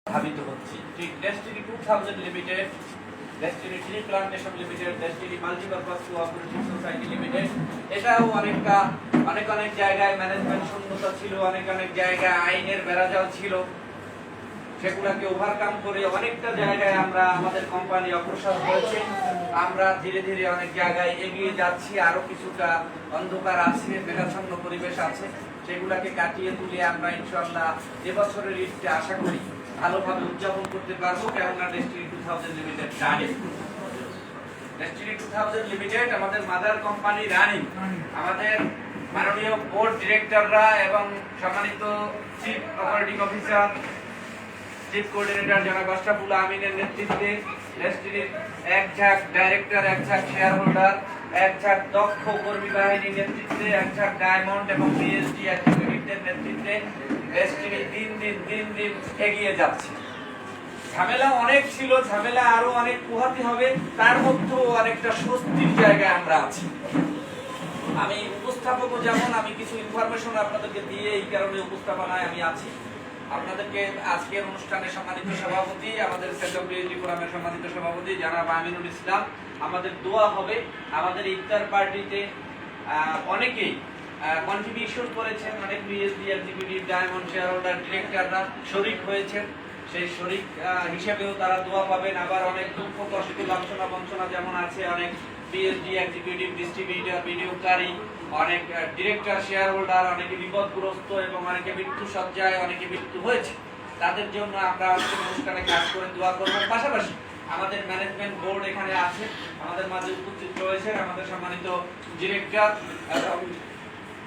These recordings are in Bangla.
ধাবিত হচ্ছি। ঠিক destiny 2000 limited, destiny tree plantation limited, destiny multipurpose cooperative society limited, এটাও অনেক জায়গায় ম্যানেজমেন্ট শূন্যতা ছিল, অনেক জায়গায় আইনের বেড়াজাল ছিল। সেগুলোকে ওভারকাম করে অনেকটা জায়গায় আমরা আমাদের কোম্পানি অগ্রসর হয়েছে। আমরা ধীরে ধীরে অনেক জায়গায় এগিয়ে যাচ্ছি। আরো কিছুটা অন্ধকার আছে, মেঘাচ্ছন্ন পরিবেশ আছে, সেগুলোকে কাটিয়ে তুলে আমরা ইনশাআল্লাহ এবছরের ঈদটা আশা করি ভালোভাবে উদযাপন করতে পারবো। কেননা destiny 2000 limited running, destiny 2000 limited আমাদের মাদার কোম্পানি রানিং। আমাদের মাননীয় বোর্ড ডিরেক্টররা এবং সম্মানিত chief operating officer, chief coordinator জনাব আশরাফুল আমিনের নেতৃত্বে ডেস্টিনির এক ঝাঁক ডাইরেক্টর, এক ঝাঁক শেয়ার হোল্ডার, এক ঝাঁক দক্ষ কর্মী বাহিনীর নেতৃত্বে, এক ঝাঁক ডায়মন্ড এবং পিএসডি এক্সিকিউটিভদের নেতৃত্বে ডেস্টিনি দিন দিন এগিয়ে যাচ্ছে। ঝামেলা অনেক ছিল, ঝামেলা আরো অনেক পোহাতে হবে, তার মধ্যেও অনেকটা স্বস্তির জায়গায় আমরা আছি। আমি উপস্থাপকও যেমন আমি কিছু ইনফরমেশন আপনাদেরকে দিয়ে এই কারণে উপস্থাপনায় আমি আছি। আপনাদেরকে আজকের অনুষ্ঠানে সম্মানিত সভাপতি, আমাদের সেন্ট্রাল পিএইচডি ফোরামের সম্মানিত সভাপতি জনাব আমিনুল ইসলাম, আমাদের দোয়া হবে। আমাদের ইফতার পার্টিতে অনেকেই কন্ট্রিবিউশন করেছেন, অনেক PhD executive, diamond share holder, ডিরেক্টররা শরীক হয়েছেন। সেই শরীক হিসেবেও তারা দোয়া পাবেন। আবার অনেক দুঃখ কষ্ট লাঞ্ছনা বঞ্চনা যেমন আছে, অনেক পিএইচডি এক্সিকিউটিভ, ডিস্ট্রিবিউটর, বিনিয়োগকারী, অনেক ডিরেক্টর, শেয়ার হোল্ডার, অনেকে বিপদগ্রস্ত এবং অনেকে মৃত্যু সজ্জায়, অনেকে মৃত্যু হয়েছে। তাদের জন্য আমরা অনুষ্ঠানে কাজ করে দোয়া করব। পাশাপাশি আমাদের ম্যানেজমেন্ট বোর্ড এখানে আছে, আমাদের মাঝে উপস্থিত রয়েছেন আমাদের সম্মানিত ডিরেক্টর এবং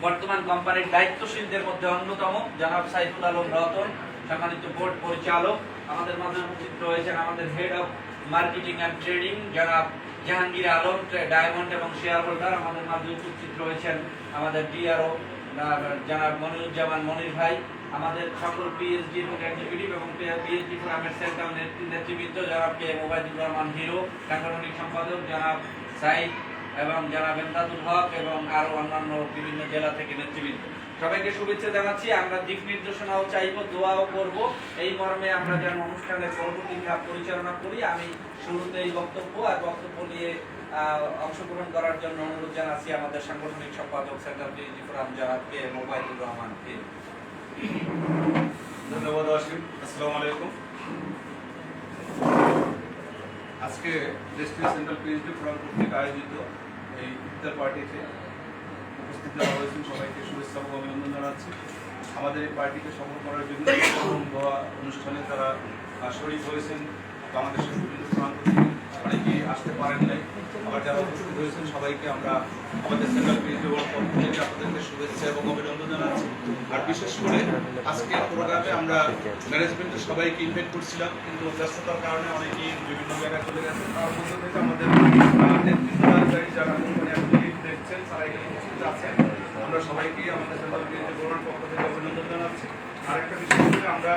বর্তমান কোম্পানির দায়িত্বশীলদের মধ্যে অন্যতম জনাব সাইফুল আলম রতন, সম্মানিত বোর্ড পরিচালক। আমাদের মাঝে উপস্থিত রয়েছেন আমাদের head of marketing and trading জনাব জাহাঙ্গীর আলম, ডায়মন্ড এবং শেয়ার হোল্ডার। আমাদের মাঝে উপস্থিত রয়েছেন আমাদের ডিআরও জনাব মনিরুজ্জামান মনির ভাই, আমাদের সকল পিএইচডি এবং এক্সিকিউটিভ এবং পিএইচডি ফোরামের সেন্ট্রাল নেতৃবৃন্দ জনাব কে মোবাইদুর রহমান হিরো, সাংগঠনিক সম্পাদক জনাব সাইদ এবং জনাব এমদাদুল হক এবং আরো অন্যান্য বিভিন্ন জেলা থেকে নেতৃবৃন্দ। সবাইকে শুভেচ্ছা জানাচ্ছি। আমরা দিক নির্দেশনাও চাইবো, দোয়াও করব, এই মর্মে আমরা যেন অনুষ্ঠানের পরবর্তী ধাপ পরিচালনা করি। আমি শুরুতে এই বক্তব্য নিয়ে অংশগ্রহণ করার জন্য অনুরোধ জানাচ্ছি আমাদের সাংগঠনিক সম্পাদক সেন্ট্রাল পিএইচডি ফোরাম জনাব কে মোবাইদুর রহমানকে। ধন্যবাদ আসিফ। আসসালামু আলাইকুম। আজকে ডেস্টিনি সেন্ট্রাল পিএইচডি ফোরাম কর্তৃক আয়োজিত এই ইফতার পার্টিতে উপস্থিত যারা হয়েছেন সবাইকে শুভেচ্ছা ও অভিনন্দন জানাচ্ছি। আমাদের এই পার্টিকে সফল করার জন্য অনুষ্ঠানে তারা শরীক হয়েছেন বাংলাদেশের বিভিন্ন প্রান্ত থেকে, অনেকেই আসতে পারেন নাই। আবার যারা উপস্থিত হয়েছেন সবাইকে আমরা আমাদের সেন্ট্রাল পিএইচডি বোর্ড পক্ষ থেকে আপনাদেরকে শুভেচ্ছা এবং অভিনন্দন জানাচ্ছি। আর বিশেষ করে আজকের প্রোগ্রামে আমরা ম্যানেজমেন্টের সবাইকে ইনভাইট করছিলাম, কিন্তু ব্যস্ততার কারণে অনেকেই বিভিন্ন জায়গায় চলে গেছেন। তার মধ্যে থেকে আমাদের নেতৃত্বদানকারী যারা কোম্পানি অ্যাক্টিভিটি দেখছেন তারা এখানে উপস্থিত আছেন। আমরা সবাইকে আমাদের সেন্ট্রাল পিএইচডি বোর্ডের পক্ষ থেকে অভিনন্দন জানাচ্ছি। আর একটা বিষয় হচ্ছে আমরা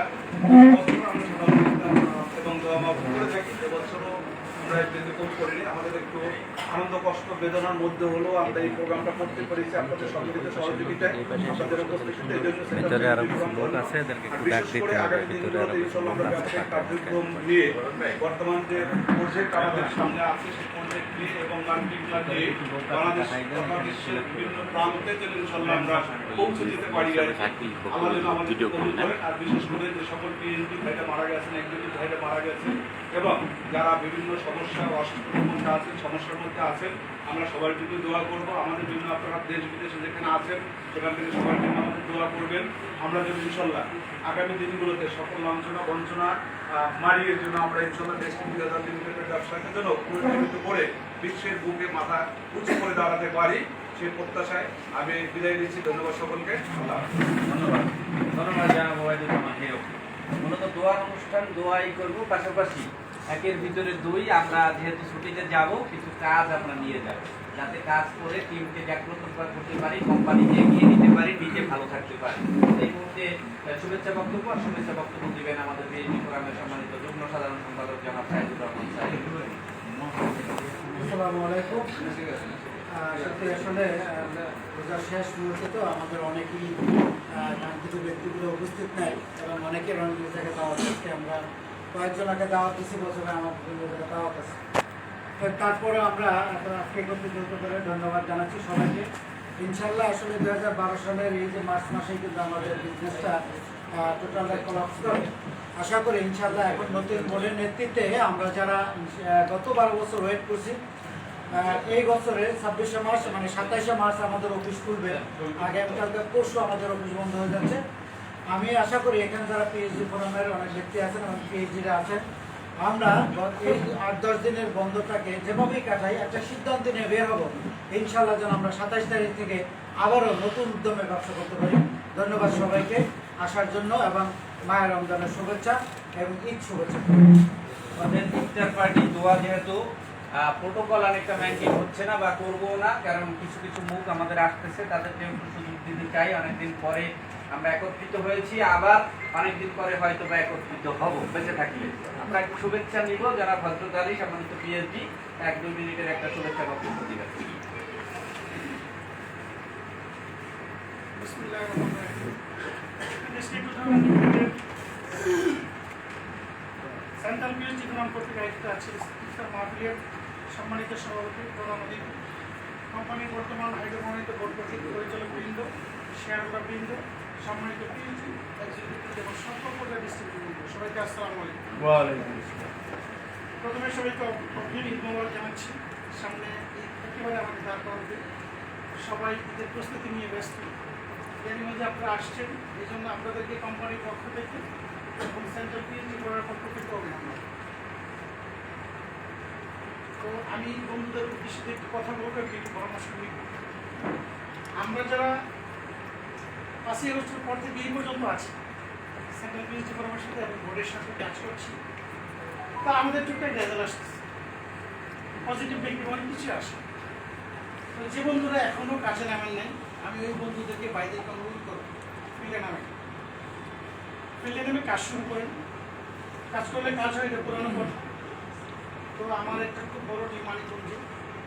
এবং দোয়া মাফ করে থাকি। এবছরও আমরা কম করিনি, আমাদের একটু আনন্দ কষ্ট বেদনার মধ্যে হলেও আমরা এই প্রোগ্রামটা করতে পেরেছি আপনাদের সম্মিলিত সহযোগিতায়, আপনাদের উপস্থিতিতে। এই জন্য বিশেষ করে আগামী দিনগুলোতে ইনশাআল্লাহ আমরা ব্যবসায়িক কার্যক্রম নিয়ে বর্তমান যে প্রজেক্ট আমাদের সামনে আছে সেই প্রজেক্ট নিয়ে এবং মার্কেটিং প্ল্যান নিয়ে বাংলাদেশের বিভিন্ন প্রান্তে যেন ইনশাআল্লাহ আমরা পৌঁছে যেতে পারি। আমাদের আর বিশেষ করে যে সকল পিএইচডি ভাইরা মারা গেছেন, এক্সিকিউটিভ ভাইরা মারা গেছেন এবং যারা বিভিন্ন সমস্যা অসুস্থতার মধ্যে আছেন, সমস্যার মধ্যে আছেন, আমরা সবার জন্য দোয়া করবো। আমাদের জন্য আপনারা দেশ বিদেশে যেখানে আছেন সেখান থেকে সবার জন্য আমাদের দোয়া করবেন। আমরা যদি ইনশাল্লাহ আগামী দিনগুলোতে সকল লাঞ্ছনা বঞ্চনা মারিয়ে জন্য আমরা ইনশাল্লাহ ডেস্টিনি 2000 লিমিটেডের ব্যবসাকে জন্য পুনর্জীবিত করে বিশ্বের বুকে মাথা উঁচু করে দাঁড়াতে পারি, সেই প্রত্যাশায় আমি বিদায় দিচ্ছি। ধন্যবাদ সকলকে। ধন্যবাদ জনাব মোবাইদুর রহমান হিরো। মূলত দোয়ার অনুষ্ঠান দোয়াই করব, পাশাপাশি একের ভিতরে দুই। আমরা যেহেতু ছুটিতে যাব, কিছু কাজ আমরা নিয়ে যাব, যাতে কাজ করে টিমকে জাগ্রত করতে পারি, কোম্পানিকে এগিয়ে নিতে পারি, নিজে ভালো থাকতে পারি। এই মুহূর্তে শুভেচ্ছা বক্তব্য দিবেন আমাদের পিএইচডি ফোরামের সম্মানিত যুগ্ম সাধারণ সম্পাদক জনাব সাইদুর রহমান সাহেব। আসসালামু আলাইকুম। সত্যি আসলে রোজার শেষ মুহূর্তে তো আমাদের অনেকেই কাঙ্ক্ষিত ব্যক্তিগুলো উপস্থিত নেই এবং অনেকের অনেক জায়গায় দাওয়াত আছে। আমরা কয়েকজন আগে দাওয়াত দিচ্ছি, বছরে আমার বিভিন্ন জায়গায় দাওয়াত আছে। তো তারপরে আমরা আজকে একত্রিত হতে পারে ধন্যবাদ জানাচ্ছি সবাইকে। ইনশাল্লাহ আসলে 2012 সালের এই যে মার্চ মাসেই কিন্তু আমাদের বিজনেসটা টোটাল কলাপস করে। আশা করি ইনশাল্লাহ এখন নতুন বোর্ডের নেতৃত্বে আমরা যারা গত 12 বছর ওয়েট করছি, এই বছরে 26শে মার্চ মানে 27শে মার্চ আমাদের অফিস খুলবে। আগামীকালকে পরশু আমাদের অফিস বন্ধ হয়ে যাচ্ছে। আমি আশা করি এখানে যারা পিএইচডি ফোরামের অনেক ব্যক্তি আছেন এবং পিএইচডিরা আছেন, আমরা এই 8-10 দিনের বন্ধটাকে যেভাবেই কাটাই একটা সিদ্ধান্ত নিয়ে বের হবো ইনশাল্লাহ, যেন আমরা 27 তারিখ থেকে আবারও নতুন উদ্যমে ব্যবসা করতে পারি। ধন্যবাদ সবাইকে আসার জন্য এবং মায়ের রমজানের শুভেচ্ছা এবং ঈদ শুভেচ্ছা। আমাদের ইফতার পার্টি দোয়া যেহেতু প্রোটোকল অনেকটা মেনটেন হচ্ছে না বা করবো না, কারণ কিছু কিছু মুখ আমাদের আসতেছে, তাদেরকে একটু সুযোগ দিতে চাই। অনেকদিন পরে আমরা একত্রিত হয়েছি, আবার অনেকদিন পরে হয়তো বা একত্রিত হব বেঁচে থাকলে। আমরা একটু শুভেচ্ছা নিব, যারা ভদ্রত আলী সম্মানিত পিএইচডি 1-2 মিনিটের একটা শুভেচ্ছা বক্তব্য দিবেন। সেন্ট্রাল পিএইচডি ফোরাম কর্তৃক আয়োজিত আছে ইফতার মাহফিলের সম্মানিত সভাপতি, প্রধান অতিথি, কোম্পানির বর্তমান হাইড্রোমনিত বোর্ড কর্তৃক পরিচালক বৃন্দ, শেয়ার হোল্ডার বৃন্দ, সম্মানিত পিএইচডি এক্সিকিউটিভ এবং সকল পর্যায়ের ডিস্ট্রিক্ট সবাইকে আসসালামু আলাইকুম। প্রথমে সবাইকে অগ্রিম ঈদ মোবারক জানাচ্ছি। সামনে ঈদ একেবারে আমাদের দাঁড় করাবে, সবাই ঈদের প্রস্তুতি নিয়ে ব্যস্ত। এর মধ্যে আপনারা আসছেন, এই জন্য আপনাদেরকে কোম্পানির পক্ষ থেকে এবং সেন্ট্রাল পিএইচডি করার পক্ষ থেকে অভিনন্দন। তো আমি বন্ধুদের উদ্দেশ্যে একটু কথা বলবো, একটু পরামর্শ নিব। আমরা যারা 5 আগস্টের পর থেকে এই পর্যন্ত আছি সেন্ট্রাল পিএইচডি ফোরামের সাথে এবং বোর্ডের সাথে কাজ করছি, তা আমাদের টুকটাক রেজাল্ট আসতেছে, পজিটিভ ব্যক্তি অনেক কিছু আসে। তো যে বন্ধুরা এখনও কাজে নামেন নাই, আমি ওই বন্ধুদেরকে বাইরেকে অনুরোধ করব ফিল্ডে নামেন, ফিল্ডে নেমে কাজ শুরু করেন। কাজ করলে কাজ হয়, এটা পুরানো কথা। তো আমার একটা খুব বড় টিম মানিকগঞ্জে,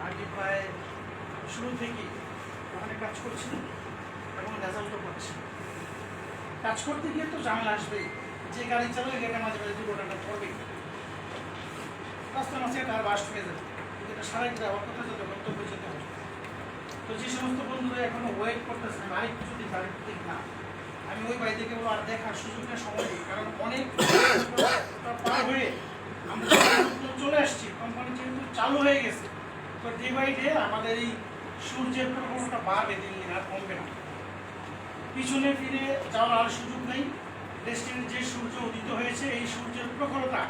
আগে প্রায় শুরু থেকেই ওখানে কাজ করছি এবং রেজাল্টও পাচ্ছি। কাজ করতে গিয়ে তো ঝামেলা আসবেই, যে গাড়ি চালালে এটা মাঝে মাঝে দুর্ঘটনা পড়বেই, রাস্তা মাঝে তার বাস হয়ে যাবে, এটা সারাই যাওয়ার কথা যাতে বক্তব্য যেতে হবে। তো যে সমস্ত বন্ধুরা এখনো ওয়েট করতেছেন আরেক কিছুদিন তারিখ ঠিক না, আমি ওই বাড়ি থেকে আর দেখার সুযোগটা সময় দিই, কারণ অনেক পার হয়ে আমরা চলে আসছি, কোম্পানি যেহেতু চালু হয়ে গেছে। তো ডে বাই ডে আমাদের এই সূর্যের প্রকোপটা বাড়বে, দিন দিন আর কমবে না। পিছনে ফিরে যাওয়ার আর সুযোগ নেই। ডেস্টিনির যে সূর্য উদিত হয়েছে, এই সূর্যের প্রখরতা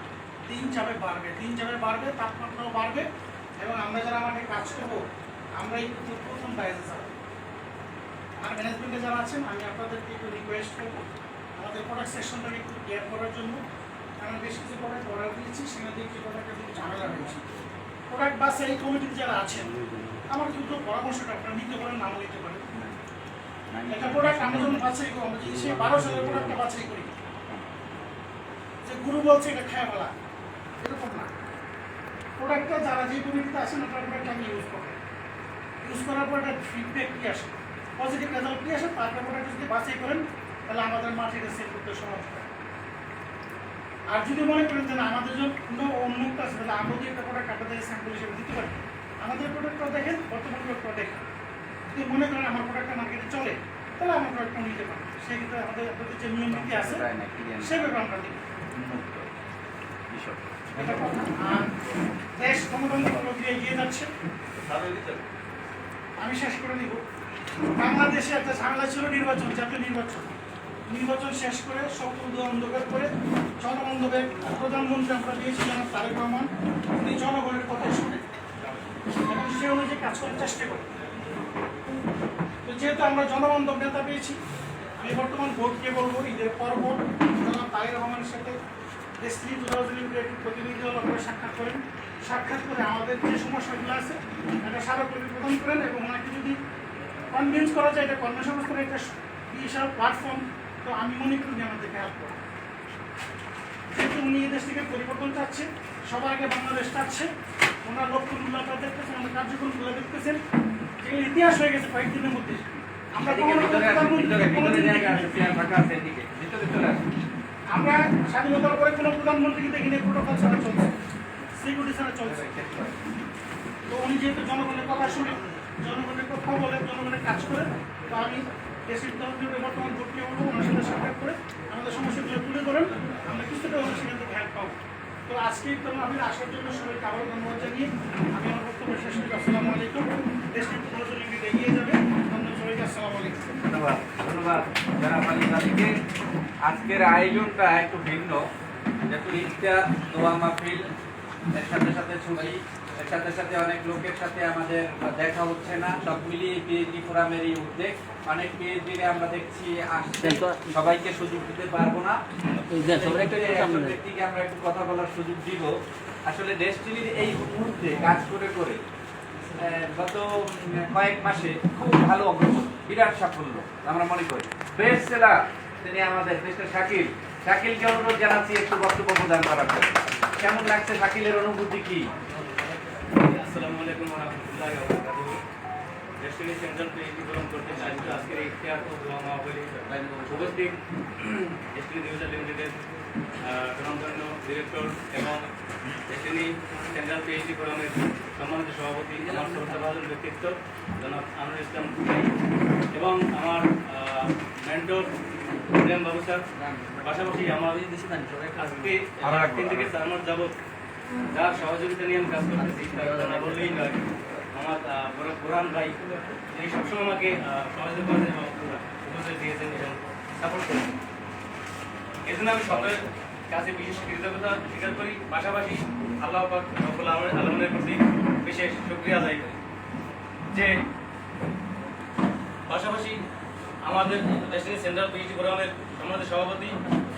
দিন যাবে বাড়বে, দিন যাবে বাড়বে, তাপমাত্রাও বাড়বে। এবং আমরা যারা আমাকে কাজ করবো, আমরাই প্রথম বাইরে যাব। আর ম্যানেজমেন্টে যারা আছেন, আমি আপনাদেরকে একটু রিকোয়েস্ট করবো আমাদের প্রোডাক্ট সেকশনটাকে একটু কেয়ার করার জন্য, কারণ বেশ কিছু প্রোডাক্ট অর্ডার দিয়েছি, সেখানে দেখি প্রোডাক্টটা কিন্তু ঝামেলা হয়েছে। প্রোডাক্ট বাসে এই কমিটিতে যারা আছেন, আমার কিন্তু পরামর্শটা আপনারা নিতে পারেন, নাও নিতে পারেন। একটা প্রোডাক্ট আমরা যখন বাছাই করি, আমরা যদি সেই 12 সালের প্রোডাক্টটা বাছাই করি, যে গুরু বলছে এটা খায় বলা, এরকম না। প্রোডাক্টটা যারা যে কমিটিতে আসেন, আপনার প্রোডাক্টটা আমি ইউজ করবেন, ইউজ করার পর একটা ফিডব্যাক কি আসে, পজিটিভ রেজাল্ট কি আসে, তারপর প্রোডাক্ট যদি বাছাই করেন, তাহলে আমাদের মার্কেটে সেল করতে সহজ হয়। আর যদি মনে করেন যে না আমাদের জন্য উন্মুক্ত আছে, তাহলে আমরা যদি একটা প্রোডাক্ট আপনাদের স্যাম্পল হিসেবে দিতে পারি, আমাদের প্রোডাক্টটা দেখেন, বর্তমান প্রোডাক্টটা দেখেন। যদি মনে করেন আমার প্রোডাক্টটা মার্কেটে চলে, তাহলে আমার প্রোডাক্টটা নিতে পারেন। সেক্ষেত্রে আমাদের আপনাদের যে নিয়ম নীতি আছে সেভাবে আমরা দিই। এটা কথা। আর দেশ গণতন্ত্র প্রক্রিয়া এগিয়ে যাচ্ছে, আমি শেষ করে দিব। বাংলাদেশে একটা ঝামেলা ছিল নির্বাচন, জাতীয় নির্বাচন শেষ করে সব অন্ধকার করে জনবান্ধবের প্রধানমন্ত্রী আমরা দিয়েছি জনাব তারেক রহমান। উনি জনগণের কথা শুনে এবং সে অনুযায়ী কাজ করার চেষ্টা করে। তো যেহেতু আমরা জনবান্ধব নেতা পেয়েছি, আমি বর্তমান ভোটকে বলবো ঈদের পর ভোট জনাব তারেক রহমানের সাথে ডেস্টিনি 2000 লিমিটেড প্রতিনিধি দল আপনারা সাক্ষাৎ করেন। সাক্ষাৎ করে আমাদের যে সমস্যাগুলো আছে এটা স্মারকলিপি প্রদান করেন এবং ওনাকে যদি কনভিন্স করা যায় এটা কর্মসংস্থানের একটা বিশাল প্ল্যাটফর্ম, তো আমি মনে করি যে আমাদেরকে হেল্প করে। যেহেতু উনি এই দেশ থেকে পরিবর্তন চাচ্ছে, সবার আগে বাংলাদেশ চাচ্ছে, ওনার লক্ষ্যগুলো আপনারা দেখতেছেন, আমাদের কার্যক্রমগুলো দেখতেছেন। যেগুলো ইতিহাস হয়ে গেছে কয়েকদিনের মধ্যে। আমরা এদিকে কখনো ভিতরে আসুন, ভিতরে কোনোদিন জায়গা আছে, চেয়ার ফাঁকা আছে, এদিকে ভিতরে চলে আসুন। আমরা স্বাধীনতার পরে কোনো প্রধানমন্ত্রীকে দেখিনি প্রোটোকল ছাড়া চলছে, সিকিউরিটি ছাড়া চলছে। তো উনি যেহেতু জনগণের কথা শুনে, জনগণের কথা বলে, জনগণের কাজ করে, তো আমি দেশের তরফে বর্তমান ভর্তি হবো, ওনার সাথে সাক্ষাৎ করে আমাদের সমস্যাগুলো তুলে ধরেন, আমরা কিছুটা ওনার সেখান থেকে হেল্প পাবো। তো আজকে আমি আসার জন্য সবাইকে আবার ধন্যবাদ জানিয়ে আমি আমার বক্তব্য শেষ করি। আসসালামু আলাইকুম। দেশটি নজরুল ইঙ্গিতে এগিয়ে যাবে। ধন্যবাদ সবাইকে। আসসালামু আলাইকুম। ধন্যবাদ, ধন্যবাদ জনাব আলী সাদিকে। আজকের আয়োজনটা একটু ভিন্ন, যেহেতু ইফতার, দোয়া মাহফিল, এর সাথে সাথে ছবি, এর সাথে সাথে অনেক লোকের সাথে আমাদের দেখা হচ্ছে না, সব মিলিয়ে পিএইচডি ফোরামের এই উদ্যোগ। অনেক পিএইচডি আমরা দেখছি আসছে, সবাইকে সুযোগ দিতে পারবো না। একজন ব্যক্তিকে আমরা একটু কথা বলার সুযোগ দিব। আসলে ডেস্টিনির এই মুহূর্তে কাজ করে করে গত কয়েক মাসে খুব ভালো অগ্রগতি, বিরাট সাফল্য আমরা মনে করি। বেস্ট সেলার তিনি আমাদের মিস্টার শাকিল। শাকিলকে অনুরোধ জানাচ্ছি একটু বক্তব্য প্রদান করার জন্য। কেমন লাগছে শাকিলের অনুভূতি কি? আসসালামু আলাইকুম ওয়া রাহমাতুল্লাহি ওয়া বারাকাতুহু। ডেস্টিনি সেন্ট্রাল পিএইচডি ফোরাম করতে আয়োজিত আজকের এই ইফতার ও দোয়া মাহফিলে উপস্থিত ডেস্টিনি নিউজ লিমিটেডের সুনামধন্য ডিরেক্টর এবং ডেস্টিনি সেন্ট্রাল পিএইচডি ফোরামের সম্মানিত সভাপতি, আমার শ্রদ্ধাভাজন ব্যক্তিত্ব জনাব আনোয়ার ইসলাম ভাই এবং আমার মেন্টর প্রেম বাবু স্যার, পাশাপাশি আমার আজকে 3 থেকে 4 মাস যাবৎ যার সহযোগিতা নিয়ে আমি কাজ করতেছি তার না বললেই নয়, আমার কোরআন ভাই, যিনি সবসময় আমাকে সহযোগিতা করেন এবং উপদেশ দিয়েছেন এবং সাপোর্ট করেছেন। এই জন্য আমি সকলের কাছে বিশেষ কৃতজ্ঞতা স্বীকার করি। পাশাপাশি আল্লাহ পাক রব্বুল আলামিনের প্রতি বিশেষ শুকরিয়া আদায় করি যে পাশাপাশি আমাদের ডেস্টিনি সেন্ট্রাল পিএইচডি ফোরামের সম্মানিত সভাপতি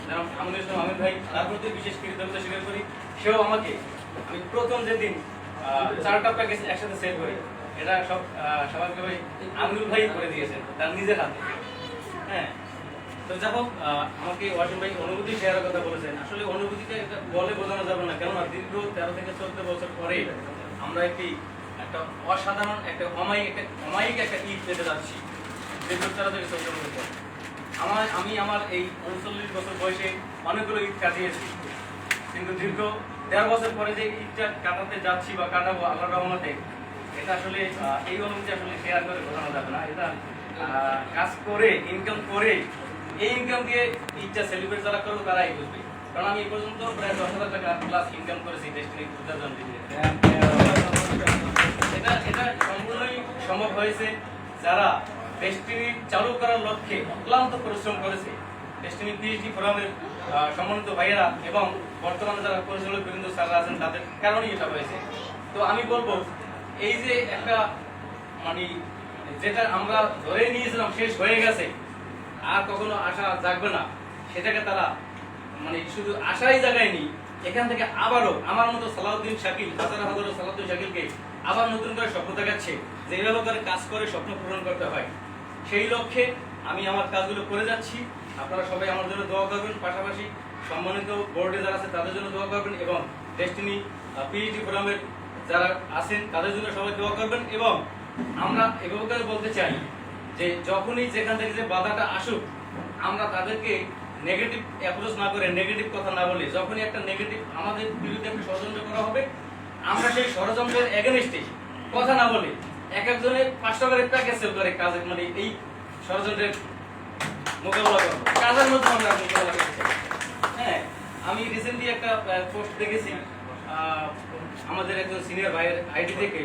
জনাব আমিনুল ইসলাম আমির ভাই, তার প্রতি বিশেষ কৃতজ্ঞতা স্বীকার করি। সেও আমাকে, আমি প্রথম যেদিন 4টা প্যাকেজ একসাথে সেল করি, এটা সব স্বাভাবিকভাবে আমিনুল ভাই করে দিয়েছেন তার নিজের হাতে। হ্যাঁ, তো যাই হোক, আমাকে ওয়াসিম ভাই অনুভূতি শেয়ারের কথা বলেছেন। আসলে অনুভূতিটা এটা বলে বোঝানো যাবে না, কেননা দীর্ঘ 13 থেকে 14 বছর পরে আমরা একটা অসাধারণ একটা অমায়িক একটা ঈদ পেতে যাচ্ছি। দীর্ঘ 13 থেকে 14 বছর পর আমি আমার এই 39 বছর বয়সে অনেকগুলো ঈদ কাটিয়েছি, কিন্তু দীর্ঘ 13 বছর পরে যে ঈদটা কাটাতে যাচ্ছি বা কাটাবো আল্লাহর রহমতে, এটা আসলে এই অনুভূতি আসলে শেয়ার করে বোঝানো যাবে না। এটা কাজ করে, ইনকাম করে, এই ইনকাম দিয়ে ঈদটা সেলিব্রেট যারা করবে তারাই বুঝবে। কারণ আমি এই পর্যন্ত প্রায় 10,000 টাকা প্লাস ইনকাম করেছি ডেস্টিনি পূজার দিয়ে। এটা সম্পূর্ণই সম্ভব হয়েছে যারা ডেস্টিনি চালু করার লক্ষ্যে অক্লান্ত পরিশ্রম করেছে। ডেস্টিনি পিএইচডি ফোরামের সম্মানিত ভাইয়েরা এবং বর্তমানে যারা পরিচালক বৃন্দ স্যাররা আছেন তাদের কারণেই এটা হয়েছে। তো আমি বলবো, এই যে একটা মানে যেটা আমরা ধরে নিয়েছিলাম শেষ হয়ে গেছে, আর কখনো আশা জাগবে না, সেটাকে তারা মানে শুধু আশাই জাগায়নি, এখান থেকে আবারও আমার মতো সালাউদ্দিন শাকিল, হাজার সালাউদ্দিন শাকিলকে আবার নতুন করে স্বপ্ন দেখাচ্ছে যে এইভাবে করে কাজ করে স্বপ্ন পূরণ করতে হয়। সেই লক্ষ্যে আমি আমার কাজগুলো করে যাচ্ছি। আপনারা সবাই আমার জন্য দোয়া করবেন, পাশাপাশি সম্মানিত বোর্ডে যারা আছে তাদের জন্য দোয়া করবেন এবং ডেস্টিনি পিএইচডি ফোরামের যারা আছেন তাদের জন্য সবাই দোয়া করবেন। এবং আমরা এভাবে করে বলতে চাই যে যখনই যেখান থেকে যে বাধাটা আসুক, আমরা তাদেরকে নেগেটিভ অ্যাপ্রোচ না করে, নেগেটিভ কথা না বলে, যখনই একটা নেগেটিভ আমাদের বিরুদ্ধে একটা ষড়যন্ত্র করা হবে, আমরা সেই ষড়যন্ত্রের এগেনস্টে কথা না বলে একজনের 500 করে প্যাকেজ সেল করে কাজ, মানে এই ষড়যন্ত্রের মোকাবেলা করবো, কাজের মধ্যে আমরা মোকাবেলা করতে চাই। হ্যাঁ, আমি রিসেন্টলি একটা পোস্ট দেখেছি আমাদের একজন সিনিয়র ভাইয়ের আইডি থেকে,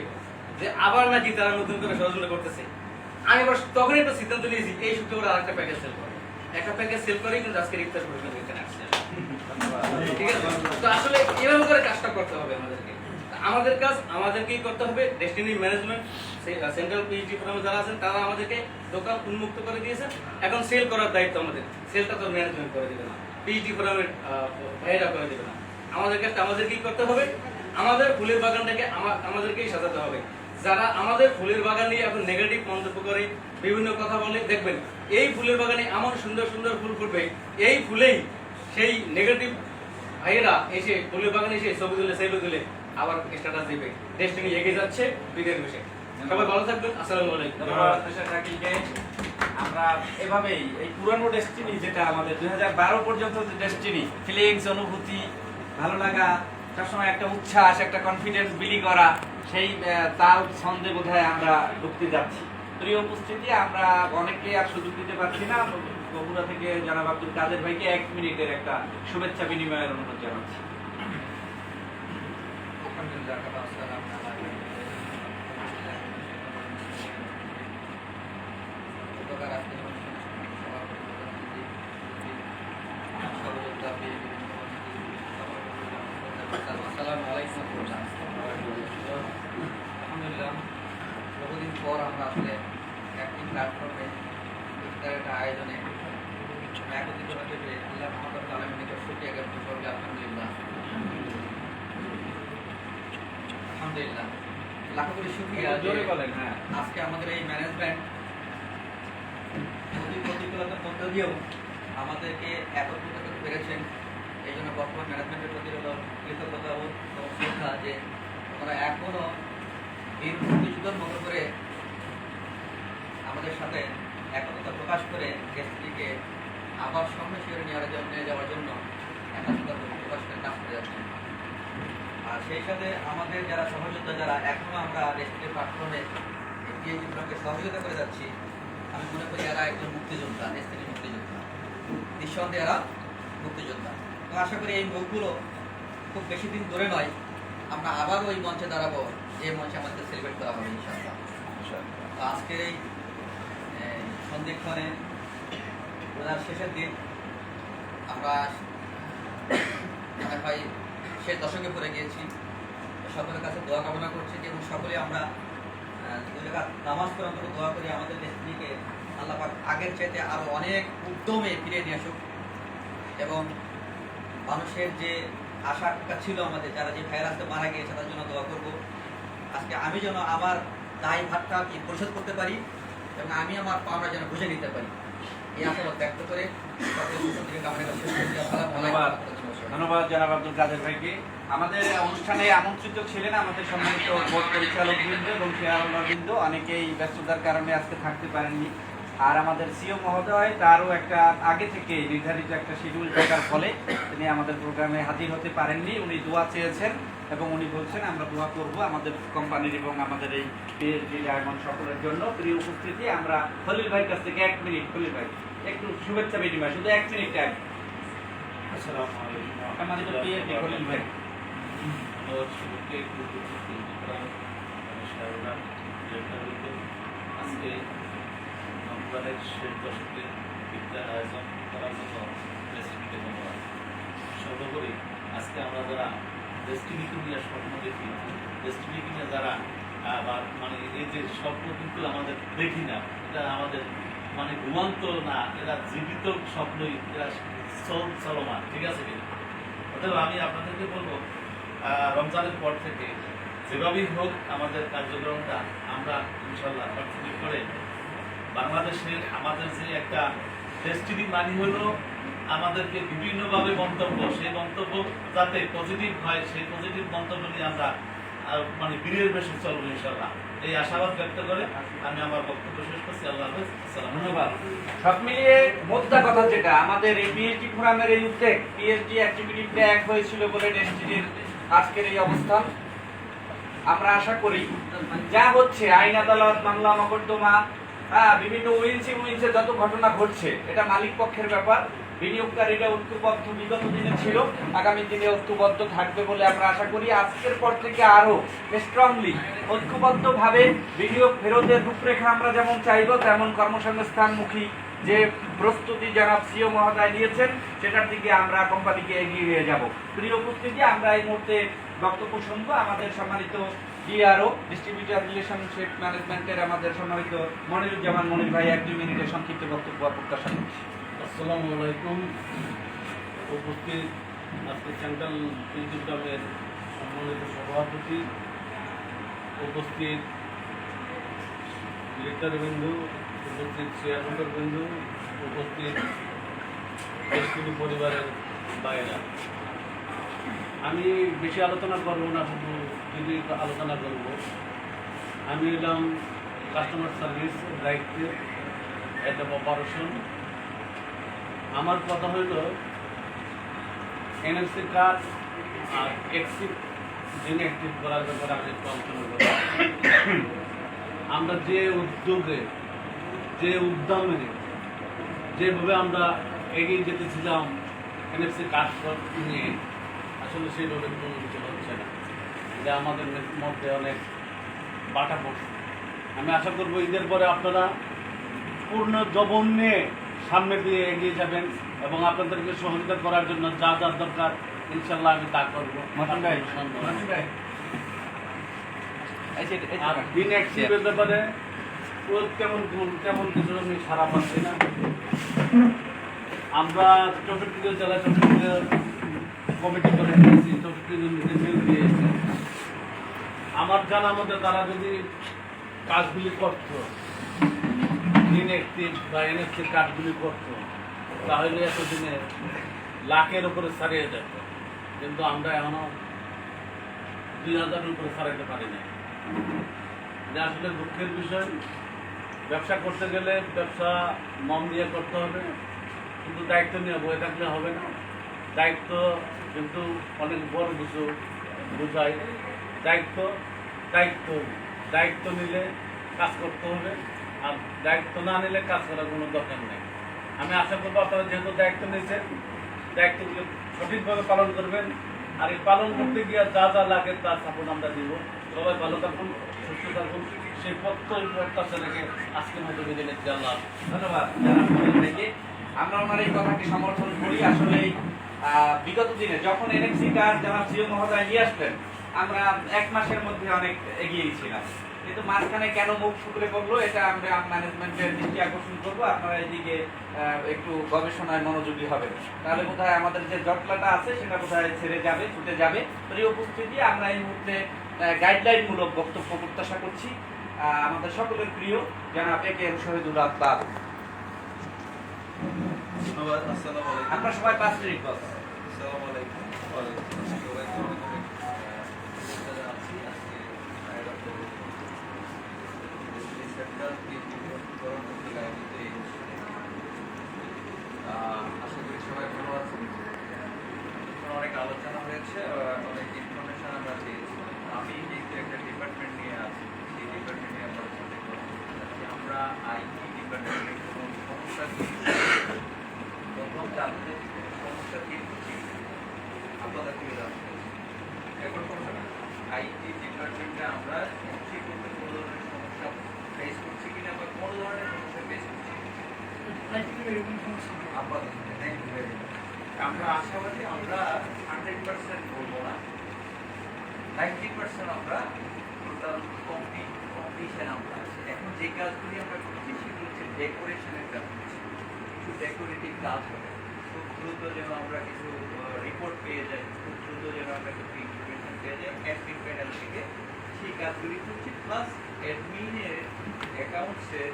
যে আবার নাকি তারা নতুন করে ষড়যন্ত্র করতেছে। আমি আবার তখনই একটা সিদ্ধান্ত নিয়েছি, এই শুক্রবার আরেকটা প্যাকেজ সেল করে, একটা প্যাকেজ সেল করেই কিন্তু আজকে ইফতার করে এখানে আসছে। ঠিক আছে, তো আসলে এভাবে করে কাজটা করতে হবে আমাদেরকে। আমাদের কাজ আমাদেরকেই করতে হবে। ডেস্টিনি ম্যানেজমেন্ট, সেন্ট্রাল পিএইচডি ফোরামে যারা আছেন তারা আমাদেরকে দোকান উন্মুক্ত করে দিয়েছে, এখন সেল করার দায়িত্ব আমাদের। সেলটা তো ম্যানেজমেন্ট করে দেবে না, পিএইচডি ফোরামের ভাইয়েরা করে দেবে না। আমাদের কাজটা আমাদেরকেই করতে হবে। আমাদের ফুলের বাগানটাকে আমাদেরকেই সাজাতে হবে। যারা আমাদের ফুলের বাগান নিয়ে এখন নেগেটিভ মন্তব্য করে, বিভিন্ন কথা বলে, দেখবেন এই ফুলের বাগানে এমন সুন্দর সুন্দর ফুল ফুটবে, এই ফুলেই সেই নেগেটিভ ভাইয়েরা এসে ফুলের বাগানে এসে ছবি তুলে সেলফি তুলে আবার স্ট্যাটাস দিবে, ডেস্টিনি এগিয়ে যাচ্ছে বিদের বিষয়ে। সবাই ভালো থাকবেন। আসসালামু আলাইকুম। ধন্যবাদ তুষার শাকিলকে। আমরা এভাবেই এই পুরানো ডেস্টিনি যেটা আমাদের 2012 পর্যন্ত যে ডেস্টিনি ফিলিংস, অনুভূতি, ভালো লাগা, সবসময় একটা উচ্ছ্বাস, একটা কনফিডেন্স বিলি করা, সেই তাল ছন্দে বোধহয় আমরা ঢুকতে যাচ্ছি। প্রিয় উপস্থিতি, আমরা অনেককে আর সুযোগ দিতে পারছি না। বগুড়া থেকে জনাব আব্দুল কাদের ভাইকে 1 মিনিটের একটা শুভেচ্ছা বিনিময়ের অনুরোধ জানাচ্ছি। আলহামদুলিল্লাহ, বহুদিন পর আমরা আসলে একটি প্ল্যাটফর্মে ইফতারের একটা আয়োজনে একত্রিত হতে পেরে আল্লাহ মহাতাল আলমীর নিকট শুকরিয়া জ্ঞাপন করবে। আলহামদুলিল্লাহ, আলহামদুলিল্লাহ, লাখো কোটি শুকরিয়া। জোরে বলেন। হ্যাঁ, আজকে আমাদের এই ম্যানেজমেন্ট প্রতিকূলতার মধ্য দিয়েও আমাদেরকে একত্রিত করতে পেরেছেন। এই জন্য বর্তমান ম্যানেজমেন্টের প্রতি হলো কৃতজ্ঞতা ও শ্রদ্ধা যে আমরা এখনও বীর মুক্তিযুদ্ধের মতো করে আমাদের সাথে একতা প্রকাশ করে দেশটিকে আবার সামনে শিরে নিয়ে যাওয়ার জন্য একাত্মতা প্রকাশ করে কাজ করে যাচ্ছেন। আর সেই সাথে আমাদের যারা সহযোদ্ধা, যারা এখনো আমরা দেশটির প্ল্যাটফর্মে পিএইচডি সহযোগিতা করে যাচ্ছি, আমি মনে করি এরা একজন মুক্তিযোদ্ধা, দেশটির মুক্তিযোদ্ধা, নিঃসন্দেহে এরা মুক্তিযোদ্ধা। তো আশা করি এই মুখগুলো খুব বেশি দিন ধরে নয়, আমরা আবার ওই মঞ্চে দাঁড়াবো যে মঞ্চে আমাদের সেলিব্রেট করা হবে ইনশাআল্লাহ। তো আজকের এই সন্ধিক্ষণে রোজার শেষের দিন আমরা ভাই শেষ দশকে পড়ে গিয়েছি। সকলের কাছে দোয়া কামনা করছি যে এবং সকলে আমরা দুই রাকাত নামাজ পড়ে অন্তত দোয়া করি আমাদের দেশটিকে আল্লাহ পাক আগের চাইতে আরো অনেক উদ্যমে ফিরিয়ে নিয়ে আসুক। এবং মানুষের যে আশা আকাঙ্ক্ষা ছিল আমাদের, যারা যে ভাইরাসে মারা গিয়েছে তার জন্য দোয়া করব। আজকে আমি যেন আমার দায় ভাতটা পরিশোধ করতে পারি এবং আমি আমার পাওনা যেন বুঝে নিতে পারি, এই আশাবাদ ব্যক্ত করে ধন্যবাদ। ধন্যবাদ জনাব আব্দুল কাদের ভাইকে। আমাদের অনুষ্ঠানে আমন্ত্রিত ছিলেন আমাদের সম্মানিত বোর্ড পরিচালক বৃন্দ এবং শেয়ারহোল্ডার বৃন্দ, অনেকেই ব্যস্ততার কারণে আজকে থাকতে পারেননি। আর আমাদের সিও মহোদয়, তারও একটা আগে থেকে নির্ধারিত একটা শিডিউল থাকার ফলে তিনি আমাদের প্রোগ্রামে হাজির হতে পারেননি। উনি দোয়া চেয়েছেন এবং উনি বলছেন আমরা দোয়া করব আমাদের কোম্পানির এবং আমাদের এই পিএইচডি ডায়মন্ড সকলের জন্য। প্রিয় উপস্থিতি, আমরা খলিল ভাইয়ের কাছ থেকে 1 মিনিট, খলিল ভাই একটু শুভেচ্ছা বিনিময়, শুধু 1 মিনিট টাইম। আসসালামু আলাইকুম। আমাদের তো পিএইচডি খলিল ভাই। আজকে রমজানের শেষ দশকে ইফতার আয়োজন করার জন্য ডেস্টিনিকে ধন্যবাদ। সর্বোপরি আজকে আমরা যারা ডেস্টিনিকে নিয়ে স্বপ্ন দেখি, ডেস্টিনিকে নিয়ে যারা আবার মানে এই যে স্বপ্ন কিন্তু আমাদের দেখি না, এটা আমাদের মানে ঘুমান্ত না, এরা জীবিত স্বপ্নই, এরা চলমান, ঠিক আছে কিনা? অতএব আমি আপনাদেরকে বলবো রমজানের পর থেকে যেভাবেই হোক আমাদের কার্যক্রমটা আমরা ইনশাল্লাহ কন্টিনিউ করে বাংলাদেশের আমাদের যে একটা ডেস্টিনি মানি হলো আমাদেরকে বিভিন্নভাবে মন্তব্য, সেই মন্তব্য যাতে পজিটিভ হয় সেই পজিটিভ মন্তব্য নিয়ে আমরা মানে বীরের বেশি চলবো ইনশাল্লাহ, এই আশাবাদ ব্যক্ত করে আমি আমার বক্তব্য শেষ করছি। আল্লাহ হাফেজ। ধন্যবাদ। সব মিলিয়ে মোদ্দা কথা যেটা, আমাদের এই পিএইচডি ফোরামের এই উদ্যোগ, পিএইচডি অ্যাক্টিভিটিতে এক হয়েছিল বলে ডেস্টিনির আজকের এই অবস্থান। আমরা আশা করি যা হচ্ছে আইন আদালত, মামলা মকদ্দমা, বিভিন্ন উইন্সে যত ঘটনা ঘটছে, এটা মালিক পক্ষের ব্যাপার। বিনিয়োগকারীরা ঐক্যবদ্ধ বিগত দিনে ছিল, আগামী দিনে ঐক্যবদ্ধ থাকবে বলে আমরা আশা করি। আজকের পর থেকে আরো স্ট্রংলি ঐক্যবদ্ধভাবে বিনিয়োগ ফেরতের রূপরেখা আমরা যেমন চাইব, তেমন কর্মসংস্থানমুখী যে প্রস্তুতি জনাব সিও মহোদয় নিয়েছেন সেটার দিকে আমরা কোম্পানিকে এগিয়ে নিয়ে যাব। প্রিয় উপস্থিতি, আমরা এই মুহূর্তে বক্তব্য শুনবো আমাদের সম্মানিত ডিআরও, ডিস্ট্রিবিউটর রিলেশনশিপ ম্যানেজমেন্টের আমাদের সম্মানিত মনিরুজ্জামান মনির ভাই 1-2 মিনিটের সংক্ষিপ্ত বক্তব্য প্রত্যাশা করছি। আসসালামু আলাইকুম। উপস্থিত আজকে সেন্ট্রাল ইনস্টিটিউটের সম্মানিত সভাপতি, উপস্থিত ডিরেক্টর বিন্দু, উপস্থিত শেয়ারহোল্ডার বিন্দু, উপস্থিত ডেস্টিনি পরিবারের বাইরা, আমি বেশি আলোচনা করবো না, শুধু যদি আলোচনা করব আমি এলাম কাস্টমার সার্ভিস দায়িত্বে এটা অপারেশন। আমার কথা হইল এনএফসি কার্ড আর এক্সিট যিনি অ্যাক্টিভ করার ব্যাপারে আমি একটু আলোচনা করব। আমরা যে উদ্যোগে, যে উদ্যমে, যেভাবে আমরা এগিয়ে যেতেছিলাম এনএফসি কার্ড নিয়ে, আসলে সেইভাবে কোনো কিছু হচ্ছে না, যে আমাদের মধ্যে অনেক বাটা পড়ছে। আমি আশা করবো ঈদের পরে আপনারা পূর্ণ যৌবন নিয়ে সামনে দিয়ে এগিয়ে যাবেন এবং আপনাদেরকে সহযোগিতা করার জন্য যা যা দরকার ইনশাল্লাহ আমি তা করবো। আর দিন অ্যাক্টিভের ব্যাপারে তেমন কিছু আমি সারা পাচ্ছি না। আমরা 64 জেলা 64 কমিটি করে নিয়েছি, 64 জনকে মিল দিয়েছি। আমার জানার মধ্যে তারা যদি কাজগুলি করত, ইনঅ্যাক্টিভ বা এনএফসির কাজগুলি করত, তাহলে এতদিনে লাখের উপরে ছাড়িয়ে যেত। কিন্তু আমরা এখনো 2000-এর উপরে ছাড়াইতে পারি না। যা আসলে দুঃখের বিষয়। ব্যবসা করতে গেলে ব্যবসা মন দিয়ে করতে হবে, কিন্তু দায়িত্ব নিয়ে বয়ে থাকলে হবে না। দায়িত্ব কিন্তু অনেক বড় কিছু বোঝায়। দায়িত্ব নিলে কাজ করতে হবে, আর দায়িত্ব না নিলে কাজ করার কোনো দরকার নেই। আমি আশা করবো আপনারা যেহেতু দায়িত্ব নিয়েছেন, দায়িত্বগুলো সঠিকভাবে পালন করবেন। আর এই পালন করতে গিয়ে যা যা লাগে তার সাপোর্ট আমরা দিব। সবাই ভালো থাকুন, সুস্থ থাকুন, সেই প্রত্যাশা রেখে আজকের মতো বিদায় নিচ্ছি। আল্লাহ ধন্যবাদ। আমরা ওনার এই কথাকে সমর্থন করি। আসলে বিগত দিনে যখন এনএফসি কার্ড জনাব সিও মহোদয় নিয়ে আসলেন, আমরা 1 মাসের মধ্যে অনেক এগিয়ে ছিলাম, কিন্তু মাঝখানে কেন মুখ শুকরে পড়লো এটা আমরা ম্যানেজমেন্টের দৃষ্টি আকর্ষণ করবো। আপনারা এদিকে একটু গবেষণায় মনোযোগী হবেন, তাহলে বোধহয় আমাদের যে জটলাটা আছে সেটা বোধহয় ছেড়ে যাবে, ছুটে যাবে। প্রিয় উপস্থিতি, আমরা এই মুহূর্তে গাইডলাইন মূলক বক্তব্য প্রত্যাশা করছি আমাদের সকলের প্রিয় জনাব এ.কে.এম. শহীদুল আলম। ধন্যবাদ। আসসালামু আলাইকুম। আমরা সবাই 5 মিনিট বস। আসসালামু আলাইকুম। ওয়ালাইকুম আসসালাম। সবাইকে অনেক অনেক শুভেচ্ছা জানাচ্ছি। আজকে সেন্ট্রাল বিদ্যুৎকরণ কর্তৃক আয়োজিত এই অনুষ্ঠানে আশা করি সবাই ভালো আছেন। অনেক আলোচনা হয়েছে, অনেক ইনফরমেশন আমরা পেয়েছি। আমি যেহেতু একটা ডিপার্টমেন্ট নিয়ে আছি, সেই ডিপার্টমেন্ট নিয়ে আমরা আমরা আইটি ডিপার্টমেন্টের কোনো সমস্যা কি প্রথম জানতে সমস্যা কি হচ্ছে আপনাদের থেকে জানতে এখন সমস্যা না। আইটি ডিপার্টমেন্টে আমরা ঠিক করতে কোনো ধরনের সমস্যা ফেস করছি কিনা বা কোনো ধরনের সমস্যা ফেস করছি আপনাদের আমরা আশাবাদী। আমরা 100% বলবো না, 90% আমরা টোটাল কমপ্লিশন আমরা আছে। এখন যে কাজগুলি আমরা করছি সেগুলো হচ্ছে ডেকোরেশনের কাজ করছি, কিছু ডেকোরেটিভ কাজ হবে। খুব দ্রুত যেন আমরা কিছু রিপোর্ট পেয়ে যাই, খুব দ্রুত যেন আমরা কিছু ইনফরমেশন পেয়ে যাই অ্যাডমিন প্যানেল থেকে, সেই কাজগুলি করছি। প্লাস অ্যাডমিনের অ্যাকাউন্টসের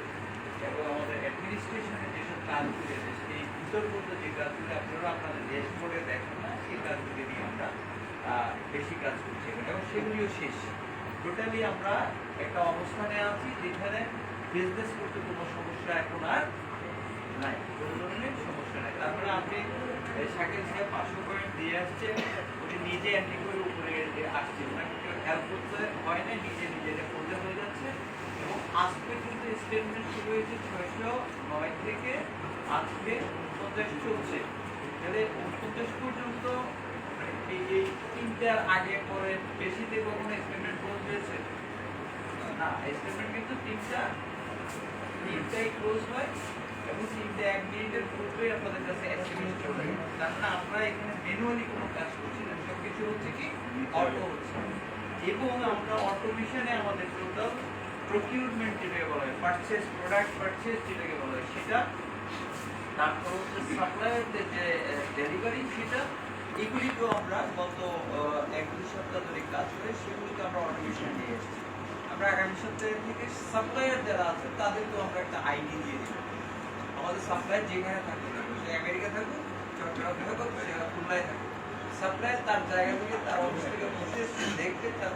এবং আমাদের অ্যাডমিনিস্ট্রেশনের যেসব কাজগুলি আছে সেই ভিতরবর্তী যে কাজগুলি আপনারা আপনাদের ড্যাশবোর্ডে দেখেন না, সেই কাজগুলি নিয়ে আমরা বেশি কাজ করছি এবং সেগুলিও শেষ। টোটালি আমরা একটা অবস্থানে আছি যেখানে বিজনেস করতে কোনো সমস্যা এখন আর নাই, কোনো ধরনের সমস্যা নাই। তারপরে আপনি শাকিল সাহেব 500 পয়েন্ট দিয়ে আসছে, উনি নিজে এন্ট্রি করে উপরে আসছে, ওনাকে কেউ হেল্প করতে হয় না, নিজে করতে হয়ে যাচ্ছে। এবং আজকে কিন্তু স্টেটমেন্ট শুরু হয়েছে 609 থেকে আজকে 49 চলছে, তাহলে 49 পর্যন্ত এই 3টার আগে পরে বেশিতে কখনো স্টেটমেন্ট ক্লোজ হয়েছে না। স্টেটমেন্ট কিন্তু 3টাই ক্লোজ হয় এবং 3টে 1 মিনিটের পূর্বেই আপনাদের কাছে এসএমএস চলে যায়। তার মানে আমরা এখানে ম্যানুয়ালি কোনো কাজ করছি না, সব কিছু হচ্ছে কি অটো হচ্ছে। এবং আমরা অটোমেশনে আমাদের টোটাল প্রকিউরমেন্ট যেটাকে বলা হয়, পারচেজ, প্রোডাক্ট পারচেজ যেটাকে বলা হয় সেটা, তারপর হচ্ছে সাপ্লায়ারদের যে ডেলিভারি সেটা, এগুলিকেও আমরা গত 1-2 সপ্তাহ ধরে কাজ করে সেগুলিকে আমরা অটোমেশন নিয়ে এসেছি। আমরা আগামী সপ্তাহে থেকে সাপ্লায়ার যারা আছে তাদেরকেও আমরা একটা আইডি দিয়ে দিব। আমাদের সাপ্লায়ার যেখানে থাকুক, সে আমেরিকা থাকুক, চট্টগ্রামে থাকুক, সে খুলনায় থাকুক, সাপ্লায়ার তার জায়গা থেকে তার অফিস থেকে বসে দেখবে দেখে তার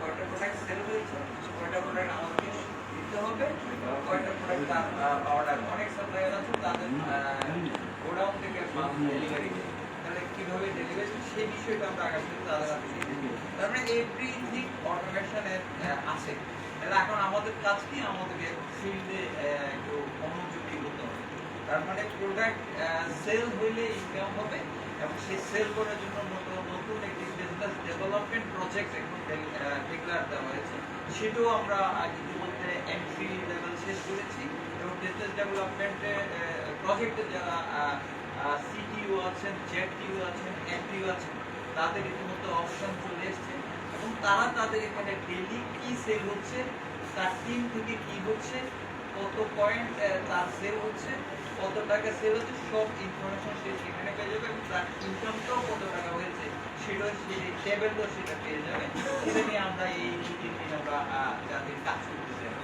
কয়টা প্রোডাক্ট সেল হয়েছে, কয়টা প্রোডাক্ট আমাদেরকে দিতে হবে, কয়টা প্রোডাক্ট তার অর্ডার। অনেক সাপ্লায়ার আছে তাদের গোডাউন থেকে মাল ডেলিভারি দেয়, তাহলে কীভাবে ডেলিভারি সেই বিষয়টা আমরা আগামী দিনে তাদের হাতে দিয়ে দেবো। তার মানে এভরিথিং অটোমেশনের আছে। তাহলে এখন আমাদের কাজ কি, আমাদেরকে ফিল্ডে একটু মনোযোগী হতে হবে। তার মানে প্রোডাক্ট সেল হইলে ইনকাম হবে, এবং সেই সেল করার জন্য নতুন একটি বিজনেস ডেভেলপমেন্ট প্রজেক্ট এখন ডিক্লেয়ার দেওয়া হয়েছে, সেটাও আমরা ইতিমধ্যে এন্ট্রি লেভেল শেষ করেছি। এবং বিজনেস ডেভেলপমেন্টে প্রজেক্টে যারা সিটিও আছেন, জেডটিও আছেন, এমপিও আছেন, তাদের ইতিমধ্যে অপশন চলে এসছে, এবং তারা তাদের এখানে ডেলি কি সেল হচ্ছে, তার টিম থেকে কি হচ্ছে, কত পয়েন্ট তার সেল হচ্ছে, কত টাকা সেল হচ্ছে, সব ইনফরমেশন সে সেখানে পেয়ে যাবে, এবং তার ইনকামটাও কত টাকা হয়েছে সেটাও সেই টেবিলটাও সেটা পেয়ে যাবে। সেটা নিয়ে আমরা এই 2-3 দিন আমরা যাদের কাজ করতে চাই।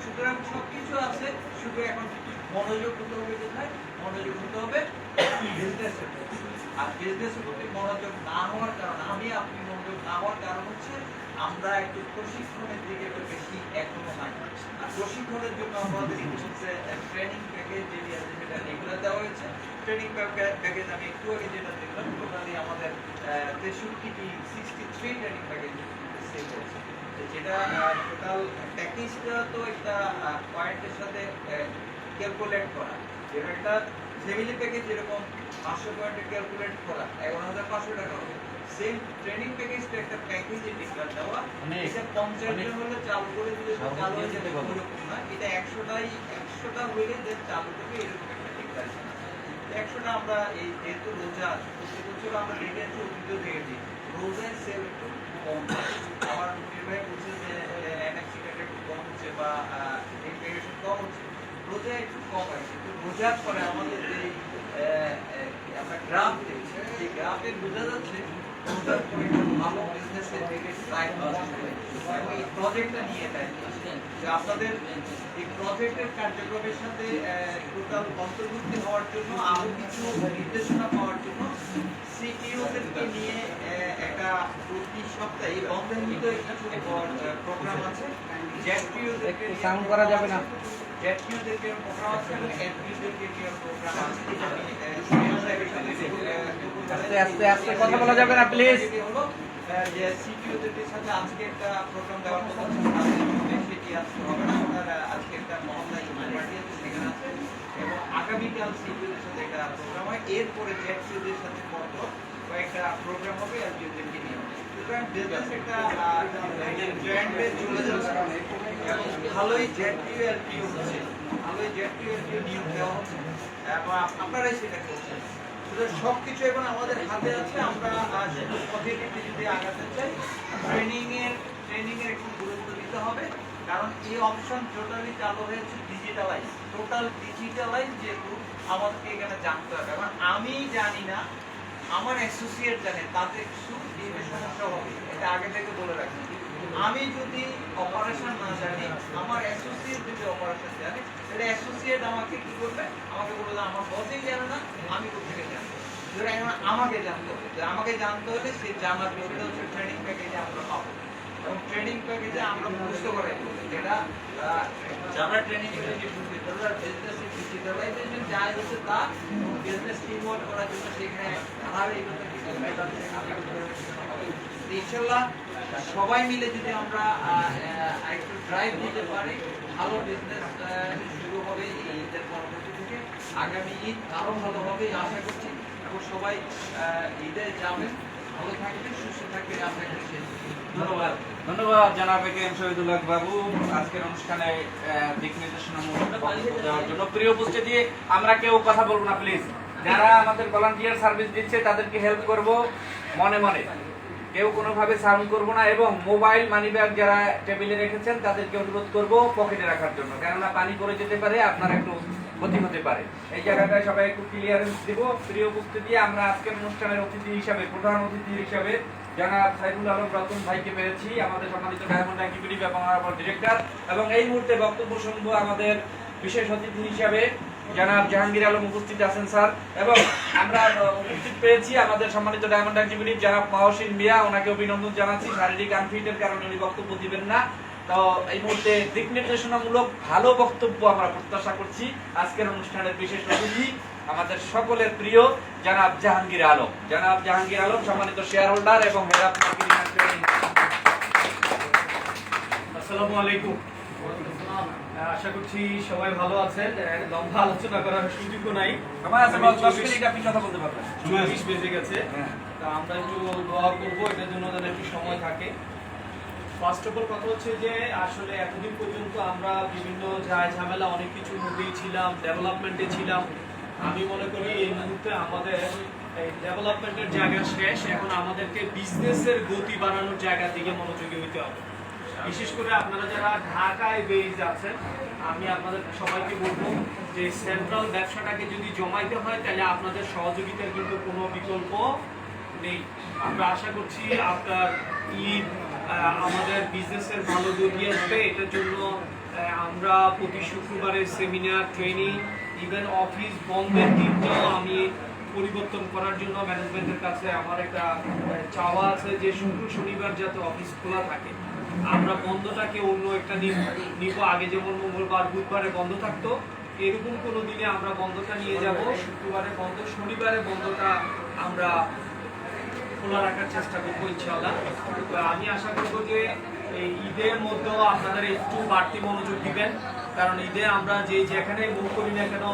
সুতরাং সব কিছু আছে, শুধু এখন মনোযোগ হতে হবে কোথায়, মনোযোগ হতে হবে বিজনেসের প্রতি। আর বিজনেসের প্রতি মনোযোগ না হওয়ার কারণ, আপনি মনোযোগ না হওয়ার কারণ হচ্ছে আমরা একটু প্রশিক্ষণের দিকে একটু বেশি এখনো নাই। আর প্রশিক্ষণের জন্য আমাদের হচ্ছে ট্রেনিং প্যাকেজ যেটি আছে সেটা রেগুলার দেওয়া হয়েছে। ট্রেনিং প্যাকেজ আমি একটু আগে যেটা দেখলাম, টোটালি আমাদের 63 ট্রেনিং প্যাকেজ সেল হয়েছে। যেটা টোটাল প্যাকেজটা তো একটা পয়েন্টের সাথে ক্যালকুলেট করা, যেটা একটা ফ্যামিলি প্যাকেজ যেরকম 500 পয়েন্টে ক্যালকুলেট করা 11,500 টাকা হবে, সেম ট্রেনিং প্যাকেজটা একটা প্যাকেজে ডিক্লেয়ার দেওয়া। এটা 50 জন হলে চালু করে দিলে চালু হয়ে যাবে এরকম না, এটা 100টা হইলে যে চালু হবে এরকম একটা ডিক্লারেশন। 100টা আমরা এই যেহেতু রোজা প্রতি বছর আমরা রেটে ভিডিও দেখেছি, রোজায় সেল একটু কম। আমার ভাই বলছে যে এনএফসি রেট একটু কম হচ্ছে বা ইন্টিগ্রেশন কম হচ্ছে, রোজায় একটু কম হয়। কিন্তু রোজার পরে আমাদের যে আমরা গ্রাফ দেখছি, সেই গ্রাফে বোঝা যাচ্ছে রোজার পরে ভালো বিজনেসের দিকে এবং এই প্রজেক্টটা নিয়ে দেয় যে আপনাদের এই প্রজেক্টের কার্যক্রমের সাথে টোটাল অন্তর্ভুক্তি হওয়ার জন্য আরো কিছু নির্দেশনা পাওয়ার জন্য সিটিওদেরকে নিয়ে একটা প্রতি সপ্তাহে বন্ধের মতো কিছু প্রোগ্রাম আছে। জেডপিওদেরকে সাউন্ড করা যাবে না, জেডপিওদেরকে প্রোগ্রাম আছে এবং এনপিওদেরকে নিয়ে প্রোগ্রাম আছে। আস্তে আস্তে আস্তে কথা বলা যাবে না প্লিজ। যে সিটিওদের সাথে আজকে একটা প্রোগ্রাম দেওয়ার কথা সেটি আজকে হবে না, ওনারা আজকে একটা মহল্লা পার্টি আছে সেখানে আছে, এবং আগামীকাল সিটিওদের সাথে একটা প্রোগ্রাম হয়। এরপরে জেডপিওদের সাথে পরপর কয়েকটা প্রোগ্রাম হবে এলপিওদেরকে নিয়ে। সুতরাং বিজনেস একটা জয়েন্টে চলে যাচ্ছে এবং ভালোই জেডপিও এলপিও হচ্ছে, ভালোই জেডপিও এলপিও নিয়োগ দেওয়া হচ্ছে এবং আপনারাই সেটা করছেন। সবকিছু এখন আমাদের হাতে আছে। আমরা পজিটিভলি যদি আগাতে চাই, ট্রেনিং এর একটু গুরুত্ব দিতে হবে, কারণ এই অপশন টোটালি চালু হয়েছে ডিজিটালাইজ, টোটাল ডিজিটালাইজ, যেহেতু আমাদেরকে এখানে জানতে হবে। এবং আমি জানি না, আমার অ্যাসোসিয়েট জানে, তাতে কিছু সমস্যা হবে, এটা আগে থেকে বলে রাখি। আমি যদি অপারেশন না জানি, আমার অ্যাসোসিয়েট যদি অপারেশন জানে, তাহলে অ্যাসোসিয়েট আমাকে কি করবে, আমাকে বলবে আমার বসেই জানে না, আমি কোথেকে জানবো। আমাকে জানতে হবে, আমাকে জানতে হলে সে জানার বিষয়টা হচ্ছে ট্রেনিং প্যাকেজে আমরা পাবো, এবং ট্রেনিং প্যাকেজে আমরা বুঝতে পারি যেটা যারা ট্রেনিং প্যাকেজে শুনবে তারা বিজনেসের ডিজিটালাইজেশন যায় হচ্ছে তা, বিজনেস টিমওয়ার্ক করার জন্য সেখানে আর এই কথা ইনশাল্লাহ সবাই মিলে যদি আমরা একটু ড্রাইভ দিতে পারি, ভালো বিজনেস শুরু হবে এই ঈদের পরবর্তী থেকে। আগামী ঈদ আরো ভালো হবে আশা করছি, এবং সবাই ঈদে যাবেন, ভালো থাকবেন, সুস্থ থাকবেন, আশা করছি। ধন্যবাদ। ধন্যবাদ জনাব একেএম শহীদুল হক বাবু আজকের অনুষ্ঠানে দিক নির্দেশনামূলক বক্তব্য দেওয়ার জন্য। প্রিয় উপস্থিতি, আমরা কেউ কথা বলবো না প্লিজ। যারা আমাদের ভলান্টিয়ার সার্ভিস দিচ্ছে তাদেরকে হেল্প করব মনে মনে, কেউ কোনোভাবে সাউন্ড করবো না, এবং মোবাইল মানিব্যাগ যারা টেবিলে রেখেছেন তাদেরকে অনুরোধ করব পকেটে রাখার জন্য, কেননা পানি পড়ে যেতে পারে, আপনার একটু ক্ষতি হতে পারে। এই জায়গাটায় সবাই একটু ক্লিয়ারেন্স দিব। প্রিয় উপস্থিতি, আমরা আজকের অনুষ্ঠানের অতিথি হিসাবে, প্রধান অতিথি হিসাবে জনাব সাইফুল আলম রতন ভাইকে পেয়েছি, আমাদের সম্মানিত ডায়মন্ড এক্সিকিউটিভ এবং ডিরেক্টর, এবং এই মুহূর্তে বক্তব্য শুনবো আমাদের বিশেষ অতিথি হিসাবে জনাব জাহাঙ্গীর আলম উপস্থিত আছেন স্যার, এবং আমরা উপস্থিত পেয়েছি আমাদের সম্মানিত ডায়মন্ড এক্সিকিউটিভ জনাব মাহসিন মিয়া, ওনাকে অভিনন্দন জানাচ্ছি। শারীরিক আনফিটের কারণে উনি বক্তব্য দিবেন না, তো এই মুহূর্তে দিক নির্দেশনামূলক ভালো বক্তব্য আমরা প্রত্যাশা করছি। আজকের অনুষ্ঠানের বিশেষ অতিথি আমাদের সকলের প্রিয় জনাব জাহাঙ্গীর আলম। জনাব জাহাঙ্গীর আলম সম্মানিত শেয়ার হোল্ডার এবং head of marketing and trading. আসসালামু আলাইকুম। আশা করছি সবাই ভালো আছেন। লম্বা আলোচনা করার সুযোগও নাই, আমার আছে 10 মিনিট আপনি কথা বলতে পারবেন। 24 বেজে গেছে। তা আমরা একটু দোয়া করবো এটার জন্য যেন একটু সময় থাকে। ফার্স্ট অফ অল কথা হচ্ছে যে আসলে এতদিন পর্যন্ত আমরা বিভিন্ন ঝামেলা অনেক কিছুর মধ্যেই ছিলাম, ডেভেলপমেন্টে ছিলাম। আমি মনে করি এই মুহূর্তে আমাদের এই ডেভেলপমেন্টের জায়গা শেষ, এখন আমাদেরকে বিজনেসের গতি বাড়ানোর জায়গার দিকে মনোযোগী হতে হবে। বিশেষ করে আপনারা যারা ঢাকায় বেজ আছেন, আমি আপনাদের সবাইকে বলবো যে সেন্ট্রাল ব্যবসাটাকে যদি জমাইতে হয় তাহলে আপনাদের সহযোগিতার কিন্তু কোনো বিকল্প নেই। আমরা আশা করছি আপনার ঈদ আমাদের বিজনেসের ভালো গতি আসবে। এটার জন্য আমরা প্রতি শুক্রবারের সেমিনার, ট্রেনিং, ইভেন অফিস বন্ধের দিনটাও আমি পরিবর্তন করার জন্য ম্যানেজমেন্টের কাছে আমার একটা চাওয়া আছে যে শুক্র শনিবার যাতে অফিস খোলা থাকে। আমরা বন্ধটাকে অন্য একটা দিন নিব। আগে যেমন মঙ্গলবার বুধবারে বন্ধ থাকতো, এরকম কোনো দিনে আমরা বন্ধটা নিয়ে যাব। শুক্রবারে বন্ধ, শনিবারে বন্ধটা আমরা খোলা রাখার চেষ্টা করবো ইনশাআল্লাহ। তো আমি আশা করবো যে এই ঈদের মধ্যেও আপনাদের একটু বাড়তি মনোযোগ দিবেন, কারণ ঈদে আমরা যেখানে মুভ করি না কেন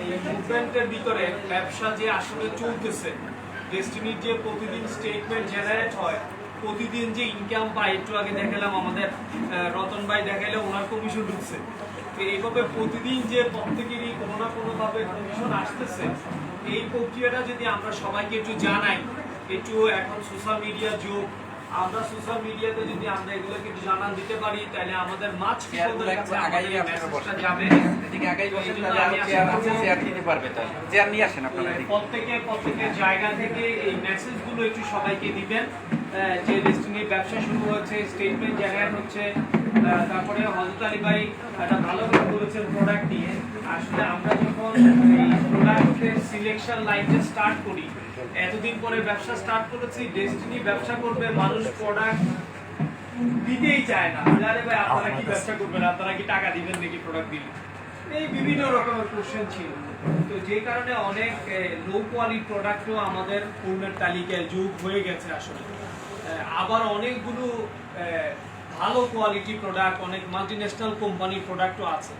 এই মুভমেন্টের ভিতরে ব্যবসা যে আসলে চলতেছে, ডেস্টিনির যে প্রতিদিন স্টেটমেন্ট জেনারেট হয়, প্রতিদিন যে ইনকাম পাই, একটু আগে দেখালাম আমাদের রতন ভাই দেখাইলে ওনার কমিশন ঢুকছে। তো এইভাবে প্রতিদিন যে প্রত্যেকেরই কোনো না কোনোভাবে কমিশন আসতেছে, এই প্রক্রিয়াটা যদি আমরা সবাইকে একটু জানাই, একটু এখন সোশ্যাল মিডিয়া যুগ, আমরা সোশ্যাল মিডিয়াতে যদি আমরা এগুলোকে একটু জানান দিতে পারি তাহলে আমাদের মাছ প্রত্যেকে প্রত্যেকের জায়গা থেকে এই মেসেজগুলো একটু সবাইকে দিবেন যে ডেস্টিনির ব্যবসা শুরু হচ্ছে, স্টেটমেন্ট জেনারেট হচ্ছে। তারপরে হযরত আলী ভাই একটা ভালো করে বলেছেন প্রোডাক্ট নিয়ে। আসলে আমরা যখন এই প্রোডাক্টের সিলেকশন লাইনটা স্টার্ট করি, এতদিন পরে ব্যবসা স্টার্ট করেছি, ডেস্টিনি ব্যবসা করবে, মানুষ প্রোডাক্ট দিতেই চায় না। আরে ভাই আপনারা কি ব্যবসা করবেন, আপনারা কি টাকা দিবেন নাকি প্রোডাক্ট দিলে, এই বিভিন্ন রকমের কোশ্চেন ছিল। তো যে কারণে অনেক লো কোয়ালিটি প্রোডাক্টও আমাদের পণ্যের তালিকায় যোগ হয়ে গেছে আসলে। আবার অনেকগুলো ভালো কোয়ালিটি প্রোডাক্ট, অনেক মাল্টিন্যাশনাল কোম্পানির প্রোডাক্টও আছে।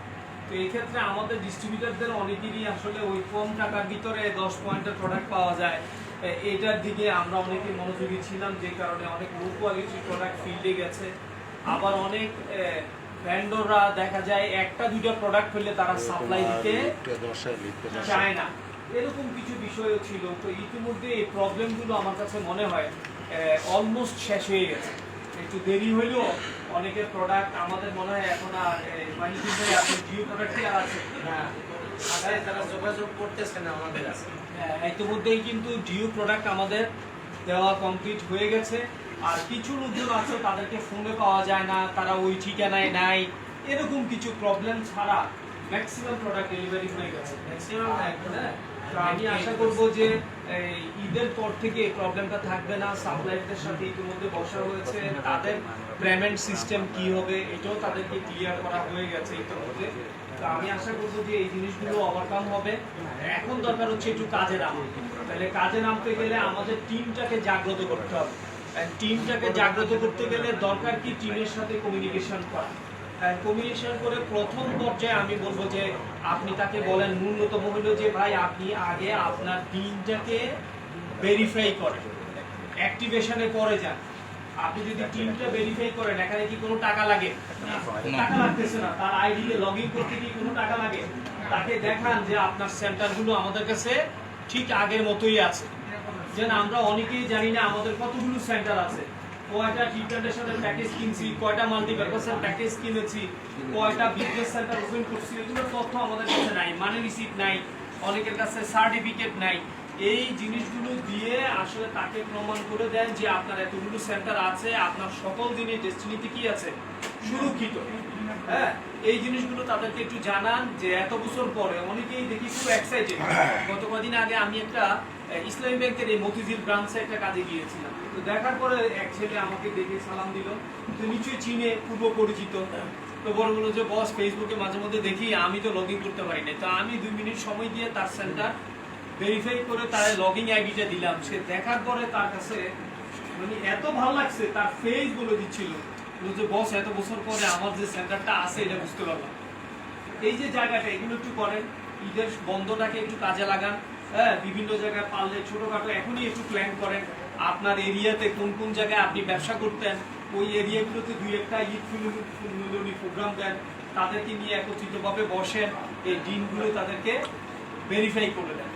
তো এই ক্ষেত্রে আমাদের ডিস্ট্রিবিউটরদের অনেকেরই আসলে ওই কম টাকার ভিতরে 10 পয়েন্টের প্রোডাক্ট পাওয়া যায়, এটার দিকে আমরা অনেকে মনোযোগী ছিলাম, যে কারণে অনেক লো কোয়ালিটির প্রোডাক্ট ফিল্ডে গেছে। আবার অনেক ভেন্ডররা দেখা যায় একটা দুইটা প্রোডাক্ট হলে তারা সাপ্লাই দিতে চায় না, এরকম কিছু বিষয়ও ছিল। তো ইতিমধ্যে এই প্রবলেমগুলো আমার কাছে মনে হয় অলমোস্ট শেষ হয়ে গেছে। একটু দেরি হইলেও অনেকের প্রোডাক্ট আমাদের মনে হয় এখন আর জিও প্রোডাক্টই আর আছে তারা যোগাযোগ করতেছে না আমাদের কাছে। ইতিমধ্যেই কিন্তু জিও প্রোডাক্ট আমাদের দেওয়া কমপ্লিট হয়ে গেছে। আর কিছু লোকজন আছে তাদেরকে ফোনে পাওয়া যায় না, তারা ওই ঠিকানায় নাই, এরকম কিছু প্রবলেম ছাড়া ম্যাক্সিমাম প্রোডাক্ট ডেলিভারি হয়ে গেছে। তো আমি আশা করবো যে ঈদের পর থেকে এই প্রবলেমটা থাকবে না। সাপ্লায়ারদের সাথে ইতিমধ্যে বসা হয়েছে, তাদের পেমেন্ট সিস্টেম কি হবে এটাও তাদেরকে ক্লিয়ার করা হয়ে গেছে ইতিমধ্যে। তো আমি আশা করবো যে এই জিনিসগুলো ওভারকাম হবে। এখন দরকার হচ্ছে একটু কাজে নামা। তাহলে কাজে নামতে গেলে আমাদের টিমটাকে জাগ্রত করতে হবে। টিমটাকে জাগ্রত করতে গেলে দরকার কি টিমের সাথে কমিউনিকেশন করা। কমিউনিকেশন করে প্রথম পর্যায়ে আমি বলবো যে আপনি তাকে বলেন, ন্যূনতম হলো যে ভাই আপনি আগে আপনার টিমটাকে ভেরিফাই করেন, অ্যাক্টিভেশনে পরে যান। আপনি যদি টিমটা ভেরিফাই করেন, এখানে কি কোনো টাকা লাগে? টাকা লাগতেছে না। তার আইডিতে লগ ইন করতে কি কোনো টাকা লাগে? তাকে দেখান যে আপনার সেন্টারগুলো আমাদের কাছে ঠিক আগের মতোই আছে। যেন আমরা অনেকেই জানি না আমাদের কতগুলো সেন্টার আছে, কয়টা ট্রিটমেন্টের সাথে প্যাকেজ কিনছি, কয়টা মাল্টিপারপাসের প্যাকেজ কিনেছি, কয়টা বিজনেস সেন্টার ওপেন করছি, এগুলোর তথ্য আমাদের কাছে নাই। মানি রিসিপ্ট নাই, অনেকের কাছে সার্টিফিকেট নাই। এই জিনিসগুলো দিয়ে আসলে তাকে প্রমাণ করে দেন যে আপনার এতগুলো সেন্টার আছে, আপনার সকল দিনে ডেস্টিনিতে কি আছে, সুরক্ষিত। হ্যাঁ, এই জিনিসগুলো তাদেরকে একটু জানান যে এত বছর পরে অনেকেই দেখি খুব এক্সাইটেড। গত কদিন আগে আমি একটা ইসলামী ব্যাংকের এই মতিঝিল ব্রাঞ্চে একটা কাজে গিয়েছিলাম, তো দেখার পরে এক ছেলে আমাকে দেখে সালাম দিল, তো নিশ্চয়ই চীনে পূর্ব পরিচিত, তো বড় বললো যে বস ফেসবুকে মাঝে মধ্যে দেখি, আমি তো লগ ইন করতে পারি না, তো আমি 2 মিনিট সময় দিয়ে তার সেন্টার ভেরিফাই করে তার লগইন আইডিটা দিলাম। সে দেখার পরে তার কাছে মানে এত ভালো লাগছে, তার ফেস বলে দিচ্ছিল যে বস এত বছর পরে আমার যে সেন্টারটা আছে এটা বুঝতে পারলাম। এই যে জায়গাটা এগুলো একটু করেন, ঈদের বন্ধটাকে একটু কাজে লাগান। হ্যাঁ, বিভিন্ন জায়গায় পারলে ছোটখাটো এখনই একটু প্ল্যান করেন। আপনার এরিয়াতে কোন কোন জায়গায় আপনি ব্যবসা করতেন, ওই এরিয়াগুলোতে 2-1টা ঈদ মিলনী প্রোগ্রাম দেন, তাদেরকে নিয়ে একত্রিতভাবে বসেন, এই দিনগুলো তাদেরকে ভেরিফাই করে দেন।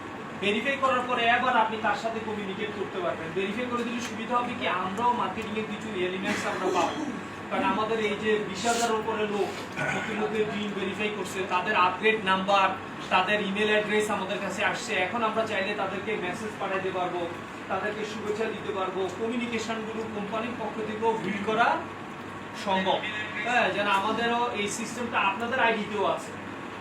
ভেরিফাই করার পরে এবার আপনি তার সাথে কমিউনিকেট করতে পারবেন। ভেরিফাই করে দিলে সুবিধা হবে কি, আমরাও মার্কেটিং এর কিছু এলিমেন্টস আমরা পাবো, কারণ আমাদের এই যে 20,000 উপরে লোক ইতিমধ্যে দিন ভেরিফাই করছে, তাদের আপডেট নাম্বার, তাদের ইমেল অ্যাড্রেস আমাদের কাছে আসছে। এখন আমরা চাইলে তাদেরকে মেসেজ পাঠাতে পারবো, তাদেরকে শুভেচ্ছা দিতে পারবো। কমিউনিকেশনগুলো কোম্পানির পক্ষ থেকেও বিল করা সম্ভব। হ্যাঁ, যেন আমাদেরও এই সিস্টেমটা আপনাদের আইডিতেও আছে,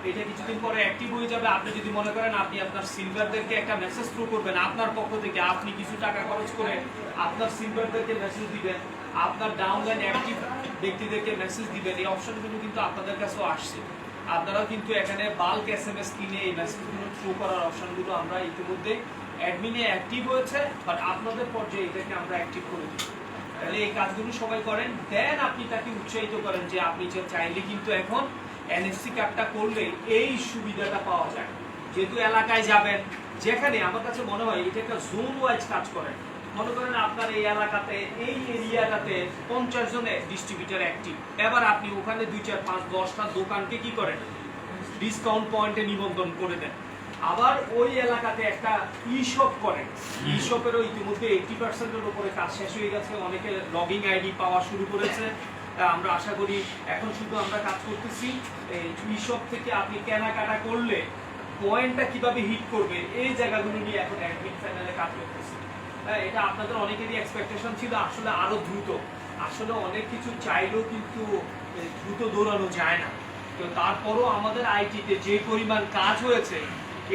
এটা কিছুদিন পরে অ্যাক্টিভ হয়ে যাবে। আপনি যদি মনে করেন আপনি আপনার সিলভারদেরকে একটা মেসেজ থ্রু করবেন আপনার পক্ষ থেকে, আপনি কিছু টাকা খরচ করে আপনার সিলভারদেরকে মেসেজ দিবেন, আপনার ডাউনলাইন অ্যাক্টিভ ব্যক্তিদেরকে মেসেজ দিবেন, এই অপশনগুলো কিন্তু আপনাদের কাছেও আসছে। আপনারাও কিন্তু এখানে বাল্ক SMS কিনে এই মেসেজগুলো থ্রু করার অপশনগুলো আমরা ইতিমধ্যে অ্যাডমিনে অ্যাক্টিভ হয়েছে, বাট আপনাদের পর্যায়ে এটাকে আমরা অ্যাক্টিভ করে দিই। তাহলে এই কাজগুলো সবাই করেন, দেন আপনি তাকে উৎসাহিত করেন যে আপনি চাইলে কিন্তু এখন NFC কার্ডটা করলে এই সুবিধাটা পাওয়া যায়। যেহেতু এলাকায় যাবেন, যেখানে আমার কাছে মনে হয় এটা একটা জোন ওয়াইজ কাজ করে। মনে করেন আপনার এই এলাকাতে, এই এরিয়াটাতে 50 জনের ডিস্ট্রিবিউটর অ্যাক্টিভ, এবার আপনি ওখানে 2, 4, 5, 10টা দোকানকে কি করেন, ডিসকাউন্ট পয়েন্টে নিবন্ধন করে দেন। আবার ওই এলাকাতে একটা ই-শপ করেন, ই-শপেরও ইতিমধ্যে 80%-এর উপরে কাজ শেষ হয়ে গেছে, অনেকে লগইন আইডি পাওয়া শুরু করেছে। আমরা আশা করি এখন শুধু আমরা কাজ করতেছি এই ই-শপ থেকে আপনি কেনাকাটা করলে পয়েন্টটা কিভাবে হিট করবে, এই জায়গাগুলো নিয়ে এখন অ্যাডমিন প্যানেলে কাজ করতেছি। এটা আপনাদের অনেকেরই এক্সপেকটেশন ছিল আসলে আরো দ্রুত। আসলে অনেক কিছু চাইলেও কিন্তু দ্রুত দৌড়ানো যায় না, তো তারপরও আমাদের আইটিতে যে পরিমাণ কাজ হয়েছে,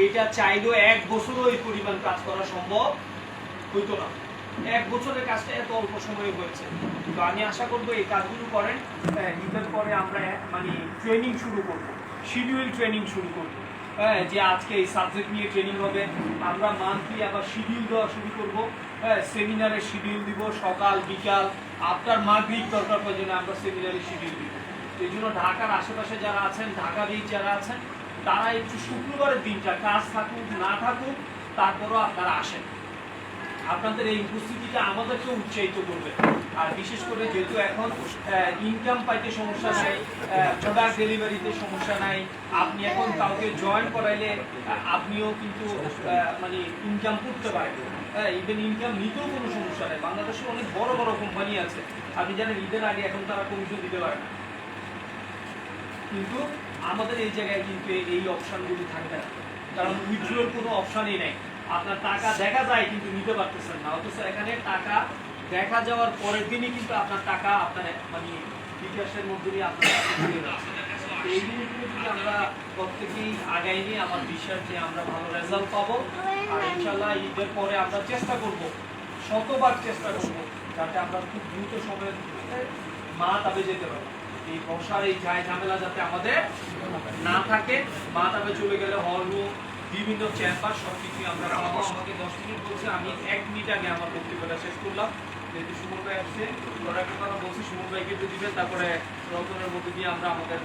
এটা চাইলেও 1 বছরও এই পরিমাণ কাজ করা সম্ভব হইতো না। 1 বছরের কাজটা এত অল্প সময়ে হয়েছে। তো আমি আশা করবো এই কাজগুলো করেন। ঈদের পরে আমরা মানে ট্রেনিং শুরু করব, শিডিউল ট্রেনিং শুরু করব। হ্যাঁ, যে আজকে এই সাবজেক্ট নিয়ে ট্রেনিং হবে, আমরা মান্থলি আবার শিডিউল দেওয়া শুরু করব। হ্যাঁ, সেমিনারের শিডিউল দিব, সকাল বিকাল আপনার মাগরিব দরকার প্রয়োজনে আমরা সেমিনারের শিডিউল দিব। এই জন্য ঢাকার আশেপাশে যারা আছেন, ঢাকারই যারা আছেন, তারা একটু শুক্রবারের দিনটা কাজ থাকুক না থাকুক, তারপরও আপনারা আসেন। আপনাদের এই উপস্থিতিটা আমাদেরকে উৎসাহিত করবে। আর বিশেষ করে যেহেতু এখন ইনকাম পাইতে সমস্যা নাই, প্রোডাক্ট ডেলিভারিতে সমস্যা নাই, আপনি এখন কাউকে জয়েন করাইলে আপনিও কিন্তু মানে ইনকাম করতে পারেন। ইভেন ইনকাম নিতেও কোনো সমস্যা নেই। বাংলাদেশে অনেক বড় বড় কোম্পানি আছে, আপনি জানেন ঈদের আগে এখন তারা কমিশন দিতে পারে না, কিন্তু আমাদের এই জায়গায় কিন্তু এই অপশনগুলি থাকবে না, কারণ উইথড্রোর কোনো অপশনই নেই। আপনার টাকা দেখা যায় কিন্তু নিতে পারতেছেন না, অথচ এখানে টাকা দেখা যাওয়ার পরের দিনই কিন্তু আপনার টাকা আপনার মানে বিকাশের মধ্যে দিয়ে আপনার এই জিনিসগুলো যদি আমরা প্রত্যেকেই আগাই নিয়ে আমার বিশ্বাস যে আমরা ভালো রেজাল্ট পাবো। আর ইনশাল্লাহ ঈদের পরে আমরা চেষ্টা করব, শতবার চেষ্টা করব, যাতে আমরা খুব দ্রুত সময়ের মা তাবে যেতে পারি। এই বসার এই ঝামেলা যাতে আমাদের না থাকে, মা তাবে চলে গেলে হল বিভিন্ন চেম্বার সবকিছু আমরা পাবো। আমাকে 10 মিনিট বলছে, আমি 1 মিনিট আগে আমার বক্তব্যটা শেষ করলাম। যেহেতু সুমন ভাই আসছে, প্রোডাক্টের কথা বলছি, সুমন ভাইকে একটু দিবেন, তারপরে রতনের মধ্যে দিয়ে আমরা আমাদের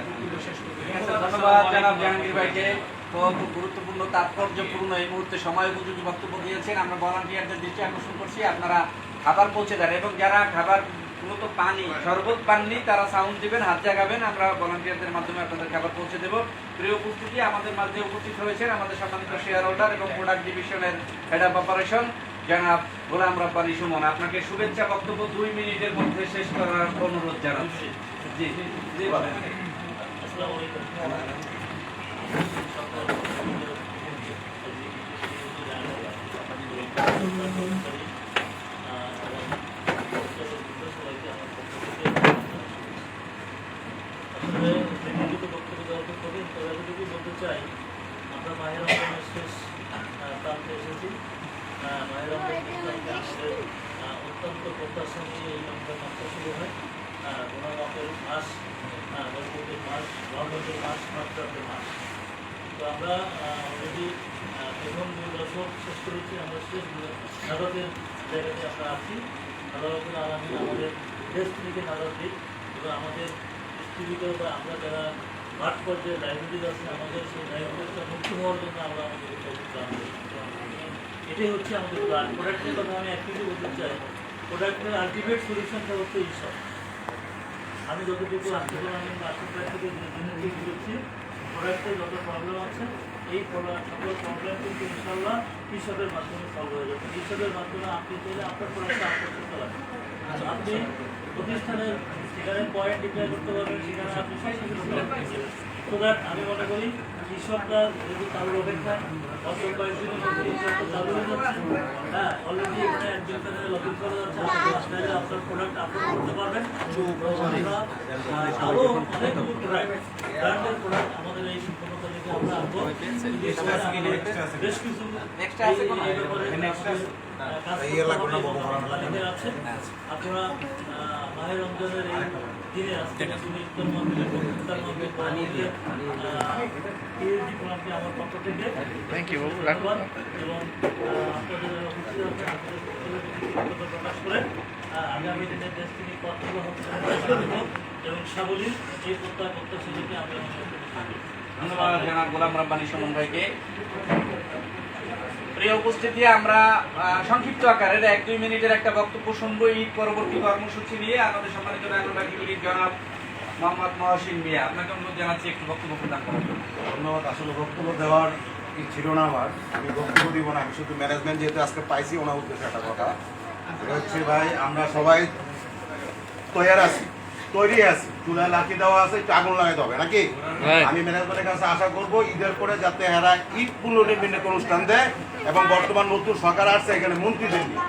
বক্তব্য শেষ করবো। ধন্যবাদ জানাব জাহাঙ্গীর ভাইকে, খুব গুরুত্বপূর্ণ তাৎপর্যপূর্ণ এই মুহূর্তে সময় উপযোগী বক্তব্য দিয়েছেন। আমরা ভলান্টিয়ারদের দৃষ্টি আকর্ষণ করছি আপনারা খাবার পৌঁছে দেন, এবং যারা খাবার মূলত পানি শরবত পাননি তারা সাউন্ড দিবেন, হাত জাগাবেন, আমরা ভলান্টিয়ারদের মাধ্যমে আপনাদের খাবার পৌঁছে দেব। প্রিয় উপস্থিতি, আমাদের মাঝে উপস্থিত হয়েছেন আমাদের সম্মানিত শেয়ার হোল্ডার এবং প্রোডাক্ট ডিভিশনের হেড অফ অপারেশন জনাব গোলাম রব্বানী সুমন। আপনাকে শুভেচ্ছা বক্তব্য 2 মিনিটের মধ্যে শেষ করার অনুরোধ জানাচ্ছি। জি জি বলেন। আসসালামু আলাইকুম। থেকে এই আমাদের মাসটা শুরু হয়। কোনো মাসের মাস, বৈশাখের মাস, নভেম্বরের মাস, মার্চের মাস। তো আমরা অলরেডি প্রথম 2 বছর শেষ করেছি। আমরা শেষ নাজাতের জায়গাতে আমরা আছি। আল্লাহর আলামিন আমাদের দেশ থেকে নাজাত দিক এবং আমাদের ডিস্ট্রিবিউটর বা আমরা যারা মাঠ পর্যায়ে ডায়াবেটিস আছে, আমাদের সেই ডায়াবেটিসটা মুক্ত হওয়ার জন্য আমরা আমাদের প্ল্যান করি। এটাই হচ্ছে আমাদের প্ল্যান। প্রোডাক্টের কথা আমি একটু বলতে চাই, প্রোডাক্টের আলটিমেট সলিউশনটা হচ্ছে ঈশ্বর। আমি যতটুকু আন্দোলন আমি মাস্টার থেকে জেনে বলছি, প্রোডাক্টের যত প্রবলেম আছে এই সকল প্রবলেম কিন্তু ইনশাল্লাহ কৃষকের মাধ্যমে সলভ হয়ে যাবে। কৃষকের মাধ্যমে আপনি চাইলে আপনার প্রোডাক্টটা আপনার করতে পারবেন। আপনি প্রতিষ্ঠানের সেখানে পয়েন্ট ডিক্লেয়ার করতে পারবেন, সেখানে আপনি সব কিছু তো দ্যাট আমি মনে করি কৃষকরা যদি চালুর অপেক্ষায় অল্প কয়েকদিনের মধ্যে কৃষকটা চালু হয়ে যাচ্ছে। হ্যাঁ, অলরেডি এখানে একজন লগ ইন করা যাচ্ছে, আপনারা আপনার প্রোডাক্ট আপলোড করতে পারবেন। আরও অনেকগুলো প্রোডাক্ট, ব্র্যান্ডের প্রোডাক্ট আমাদের এই সম্পূর্ণতা থেকে আমরা আনবো। বেশ কিছু আছে। আপনারা মাহের রমজানের এই দিনে আজকে ইফতার মাহফিলের পিএইচডি প্রোগ্রামকে আমার পক্ষ থেকে ধন্যবাদ এবং আপনাদের যারা উপস্থিত আছেন আপনাদের প্রকাশ করে আগামী দিনের ডেস্টিনি পথগুলো হচ্ছে এবং সাবলীল এই প্রত্যাশা থেকে আমরা ধন্যবাদ জনাব গোলাম রাব্বানী সুমন ভাইকে। প্রিয় উপস্থিতি, আমরা সংক্ষিপ্ত আকারে 1-2 মিনিটের একটা বক্তব্য শুনবো ঈদ পরবর্তী কর্মসূচি নিয়ে। আমাদের সম্মানিত নাগরিক জনাব মোহাম্মদ মহসিন মিয়া, আপনাকে অনুরোধ জানাচ্ছি একটু বক্তব্য প্রদান করার জন্য। ধন্যবাদ। আসলে বক্তব্য দেওয়ার ছিল না আমার, আমি বক্তব্য দিব না। আমি শুধু ম্যানেজমেন্ট যেহেতু আজকে পাইছি ওনার উদ্দেশ্যে একটা কথা, এটা হচ্ছে ভাই আমরা সবাই তৈরি আছি, চুলায় লাঠি দেওয়া আছে, একটু আগুন লাগাইতে হবে নাকি? আমি ম্যানেজমেন্টের কাছে আশা করবো ঈদের পরে যাতে এরা ঈদ পুনর্নির্মাণের অনুষ্ঠান দেয় এবং বর্তমান নতুন সরকার আসছে এখানে মন্ত্রীদের নিয়ে,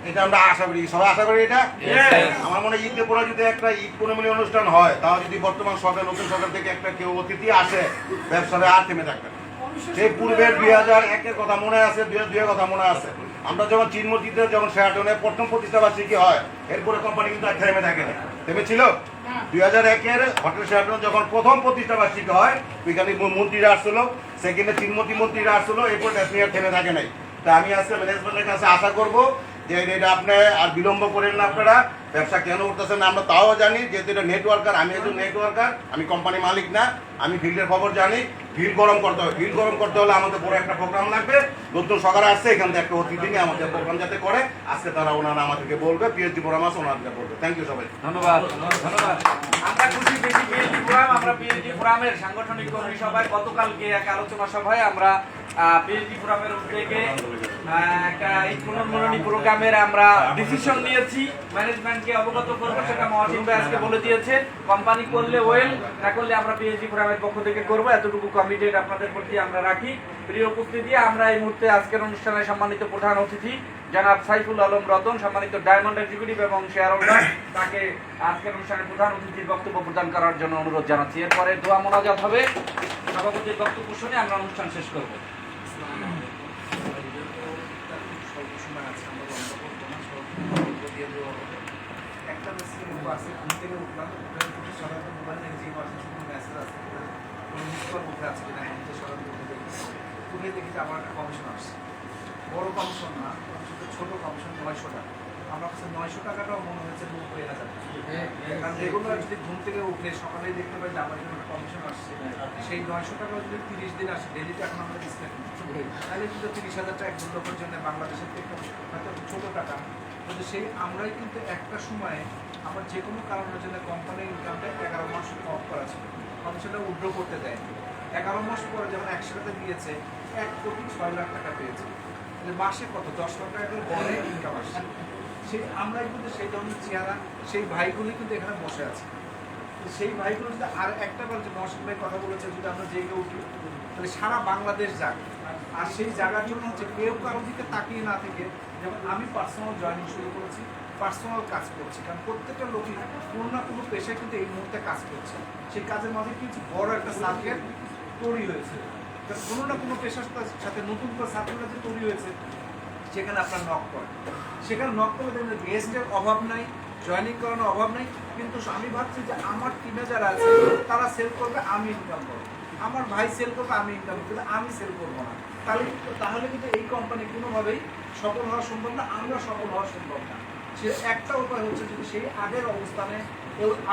এটা আমরা আশা করি। সবাই আশা করি এটা। আমার মনে হয় ঈদের পরে যদি একটা ঈদ পুনর্নির্মাণ অনুষ্ঠান হয়, তাও যদি বর্তমান সরকার নতুন সরকার থেকে একটা কেউ অতিথি আসে, ব্যবসাটা আর থেমে থাকবে না। সেই পূর্বের 2001-এর কথা মনে আছে, 2002-এর কথা মনে আছে। আমরা যখন চিনমতিতে যখন শেরাটনে প্রথম প্রতিষ্ঠাবার্ষিকী হয়, এরপরে কোম্পানি কিন্তু আর থেমে থাকে না। থেমেছিল 2001-এর হোটেল শেরাটন যখন প্রথম প্রতিষ্ঠাবার্ষিকী হয়, ওইখানে মন্ত্রীরা আসছিল, সেকেন্ডে চিনমতি মন্ত্রীরা আসছিল, এরপর ডেস্টিনি আর থেমে থাকে নাই। তা আমি আজকে ম্যানেজমেন্টের কাছে আশা করবো যে এটা আপনি আর বিলম্ব করেন না। আপনারা ব্যবসা কেন করতেছেন না আমরা তাও জানি, যেহেতু এটা নেটওয়ার্কার, আমি একজন নেটওয়ার্কার, আমি কোম্পানি মালিক না, আমি ফিল্ডের খবর জানি। ফিল্ড গরম করতে হবে, ফিল্ড গরম করতে হলে আমাদের বড় একটা প্রোগ্রাম লাগবে। নতুন সরকার আসছে, এখান থেকে একটা অতিথি নিয়ে আমাদের প্রোগ্রাম যাতে করে, আজকে তারা ওনারা আমাদেরকে বলবে, পিএইচডি পরামর্শ ওনাদেরকে বলবে। থ্যাংক ইউ সবাই। ধন্যবাদ। আমরা খুশি বেশি পিএইচডি ফোরাম, আমরা পিএইচডি ফোরামের সাংগঠনিক কর্মী সভায় গতকালকে এক আলোচনা সভায় আমরা পিএইচডি ফোরামের উদ্যোগে একটা এই পুনর্মিলনী প্রোগ্রামের আমরা ডিসিশন নিয়েছি, ম্যানেজমেন্টকে অবগত করবো। সেটা মহাসিন ভাই আজকে বলে দিয়েছে, কোম্পানি করলে ওয়েল, না করলে আমরা পিএইচডি ফোরামের পক্ষ থেকে করবো, এতটুকু কমিটেড আপনাদের প্রতি আমরা রাখি। প্রিয় উপস্থিতি, আমরা এই মুহূর্তে আজকের অনুষ্ঠানে সম্মানিত প্রধান অতিথি জনাব সাইফুল আলম রতন, সম্মানিত ডায়মন্ড এক্সিকিউটিভ এবং শেয়ার হোল্ডার, তাকে আজকের অনুষ্ঠানে প্রধান অতিথির বক্তব্য প্রদান করার জন্য অনুরোধ জানাচ্ছি। এরপরে দোয়া মোনাজাত হবে, সভাপতির বক্তব্য শুনে আমরা অনুষ্ঠান শেষ করব। একটা মেসেজ আছে, ঘুম থেকে উঠলাম, সকালে মোবাইলে যে মেসেজ আছে উঠে আছে কিনা, উঠে দেখি যে আমার একটা কমিশন আসছে, বড় কমিশন না, কমিশনটা ছোট কমিশন, 900 টাকা। আমার কাছে 900 টাকাটাও মনে হয়েছে 90,000 টাকা। কারণ রেগুলার যদি ঘুম থেকে উঠে সকালেই দেখতে পাই যে আমার জন্য একটা কমিশন আসছে, সেই 900 টাকা যদি 30 দিন আসে, ডেলিতে এখন আমাদের ডিসকাউন্ট, তাহলে কিন্তু 30,000 টাকা একজন লোকের জন্য বাংলাদেশের থেকে হয়তো ছোটো টাকা, কিন্তু সেই আমরাই কিন্তু একটা সময়ে আমার যে কোনো কারণের জন্য কোম্পানির ইনকামটা 11 মাস অফ করা ছিল, কমিশনটা উইথড্র করতে দেয়। 11 মাস পরে যেমন 100 টাকা দিয়েছে, 1,06,00,000 টাকা পেয়েছে, মাসে কত 10 লাখ টাকা করে বড় ইনকাম আসছে। সেই আমরাই কিন্তু সেই ধরনের চেহারা, সেই ভাইগুলি কিন্তু এখানে বসে আছে। সেই ভাইগুলো যদি আর একটা বার যে মহসিন ভাই কথা বলেছে, যদি আমরা জেগে উঠি তাহলে সারা বাংলাদেশ যাক। আর সেই জায়গার জন্য হচ্ছে কেউ কারোর দিকে তাকিয়ে না থেকে, যেমন আমি পার্সোনাল জয়েনিং শুরু করেছি, পার্সোনাল কাজ করছি, কারণ প্রত্যেকটা লোকই কোনো না কোনো পেশায় কিন্তু এই মুহূর্তে কাজ করছে। সেই কাজের মাঝে কিন্তু বড় একটা সার্কেল তৈরি হয়েছে, কোনো না কোনো পেশার সাথে নতুন করে সার্কেল যে তৈরি হয়েছে, সেখানে আপনার নক করেন, সেখানে নক করে দেখবেন গেস্টের অভাব নাই, জয়েনিং করানোর অভাব নেই, কিন্তু আমি ভাবছি যে আমার টিমে যারা আছে তারা সেল করবে, আমি ইনকাম করবো, আমার ভাই সেল করবে, আমি ইনকাম করবো, কিন্তু আমি সেল করবো না। তাহলে কিন্তু এই কোম্পানি কোনোভাবেই সফল হওয়া সম্ভব না, আমরা সফল হওয়া সম্ভব না। সে একটা উপায় হচ্ছে যদি সেই আগের অবস্থানে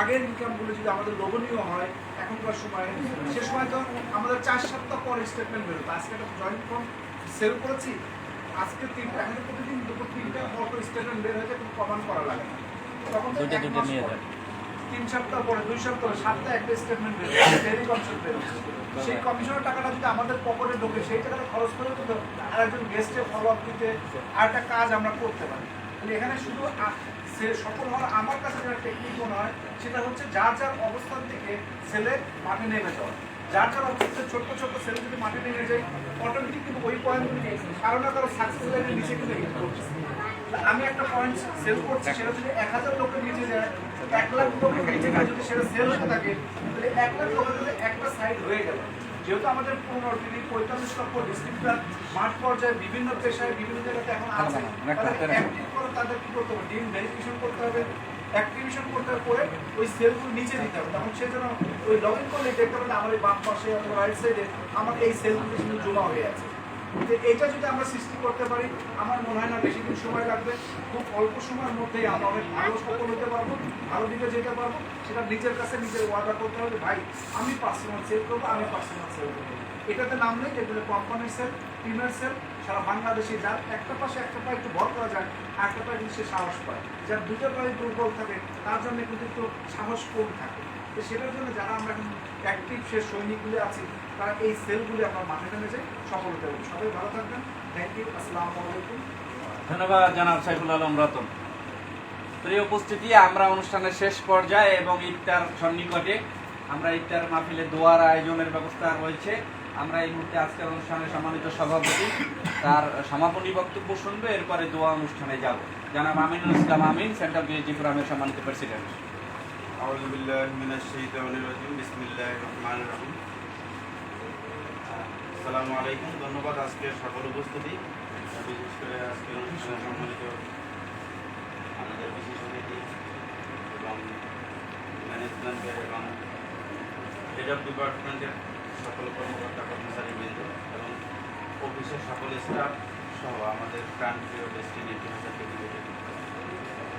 আগের ইনকামগুলো যদি আমাদের লোভনীয় হয় এখনকার সময়ে, সে সময় তো আমাদের 4 সপ্তাহ পর স্টেটমেন্ট বেরোতো। আজকে একটা জয়েন্ট ফর্ম সেল করেছি, আজকে 3টা, এখন প্রতিদিন দুপুর 3টার পর স্টেটমেন্ট বের হয়েছে, কোনো প্রমাণ করা লাগে না। তখন তো 1 মাস পর, 3 সপ্তাহ পরে, 2 সপ্তাহ, সপ্তাহে একটা স্টেটমেন্ট বের হচ্ছে, ডেলি কমিশন বের হচ্ছে। সেই কমিশনের টাকাটা যদি আমাদের পকেটে ঢোকে, সেই টাকাটা খরচ করে কিন্তু আরেকজন গেস্টের ফলো আপ দিতে আর একটা কাজ আমরা করতে পারি। এখানে শুধু সে সফল হওয়ার আমার কাছে যেটা টেকনিক মনে হয় সেটা হচ্ছে যার যার অবস্থান থেকে সেলে মাঠে নেমে যাওয়া। যার যার অবস্থান ছোট্ট ছোট্ট সেলে যদি মাঠে নেমে যায়, অটোমেটিক কিন্তু ওই পয়েন্টগুলি কারো না কারো সাকসেস লাইনের নিচে কিন্তু হিট করছে। আমি একটা পয়েন্ট সেল করছি, সেটা যদি 1000 লোকের নিচে যায়, 1 লাখ লোকের নিচে যায়, যদি সেটা সেল হয়ে থাকে তাহলে 1 লাখ লোকের মধ্যে একটা সাইড হয়ে গেল। যেহেতু আমাদের 45 লক্ষ ডিস্ট্রিক্টর মাঠ পর্যায়ে বিভিন্ন পেশায় বিভিন্ন জায়গাতে এখন আছে, তাদের কি করতে হবে, ডিম ভেরিফিকেশন করতে হবে, অ্যাক্টিভেশন করতে করে ওই সেলগুলো নিচে দিতে হবে। তখন সেই জন্য ওই লগ ইন করলে দেখতে পাবেন আমার এই বাম পাশে অথবা রাইট সাইডে আমার এই সেলগুলো কিন্তু জমা হয়ে আছে। এটা যদি আমরা সৃষ্টি করতে পারি, আমার মনে হয় না বেশি দিন সময় লাগবে, খুব অল্প সময়ের মধ্যেই আমরা অনেক ভালো সফল হতে পারবো, ভালো দিকে যেতে পারবো। সেটা নিজের কাছে নিজের ওয়াদা করতে হবে, ভাই আমি পার্সোনাল সেল করবো, আমি পার্সোনাল সেল করবো। এটাতে নাম নেই যেগুলো কোম্পানির সেল, টিমের সেল, সারা বাংলাদেশে যার একটা পাশে একটা পায়ে একটু ভর করা যায়, একটা পায়ে কিন্তু সে সাহস পায়। যার দুটো পায়ে দুর্বল থাকে তার জন্য কিন্তু একটু সাহস কম থাকে। তো সেটার জন্য যারা আমরা এখন অ্যাক্টিভ সে সৈনিকগুলো আছি, তারা এই সেলগুলি আমরা মাঠে নেমে যাই, সফল হতে পারি। সবাই ভালো থাকবেন, থ্যাংক ইউ, আসসালামু আলাইকুম। ধন্যবাদ জনাব সাইফুল আলম রতন। প্রিয় উপস্থিতি, আমরা অনুষ্ঠানের শেষ পর্যায়ে এবং ইফতার সন্নিকটে, আমরা ইফতার মাহফিলে দোয়ার আয়োজনের ব্যবস্থা রয়েছে। আমরা এই মুহূর্তে আজকের অনুষ্ঠানের সম্মানিত সভাপতি তার সমাপনী বক্তব্য শুনবে, এরপরে দোয়া অনুষ্ঠানে যাব। জনাব আমিনুল ইসলাম আমিন, সেন্ট্রাল পিএইচডি ফোরামের সম্মানিত প্রেসিডেন্ট। আউযু বিল্লাহি মিনাশ শাইতানির রাজিম, বিসমিল্লাহির রহমানির রহিম। আসসালামু আলাইকুম। ধন্যবাদ আজকের সকল উপস্থিতি, বিশেষ করে আজকের অনুষ্ঠানে সম্মানিত আমাদের বিশেষ অতিথি এবং ম্যানেজমেন্টের এবং হেড অফ ডিপার্টমেন্টের সকল কর্মকর্তা কর্মচারীবৃন্দ এবং অফিসের সকল স্টাফ সহ আমাদের প্রাণপ্রিয় ডেস্টিনি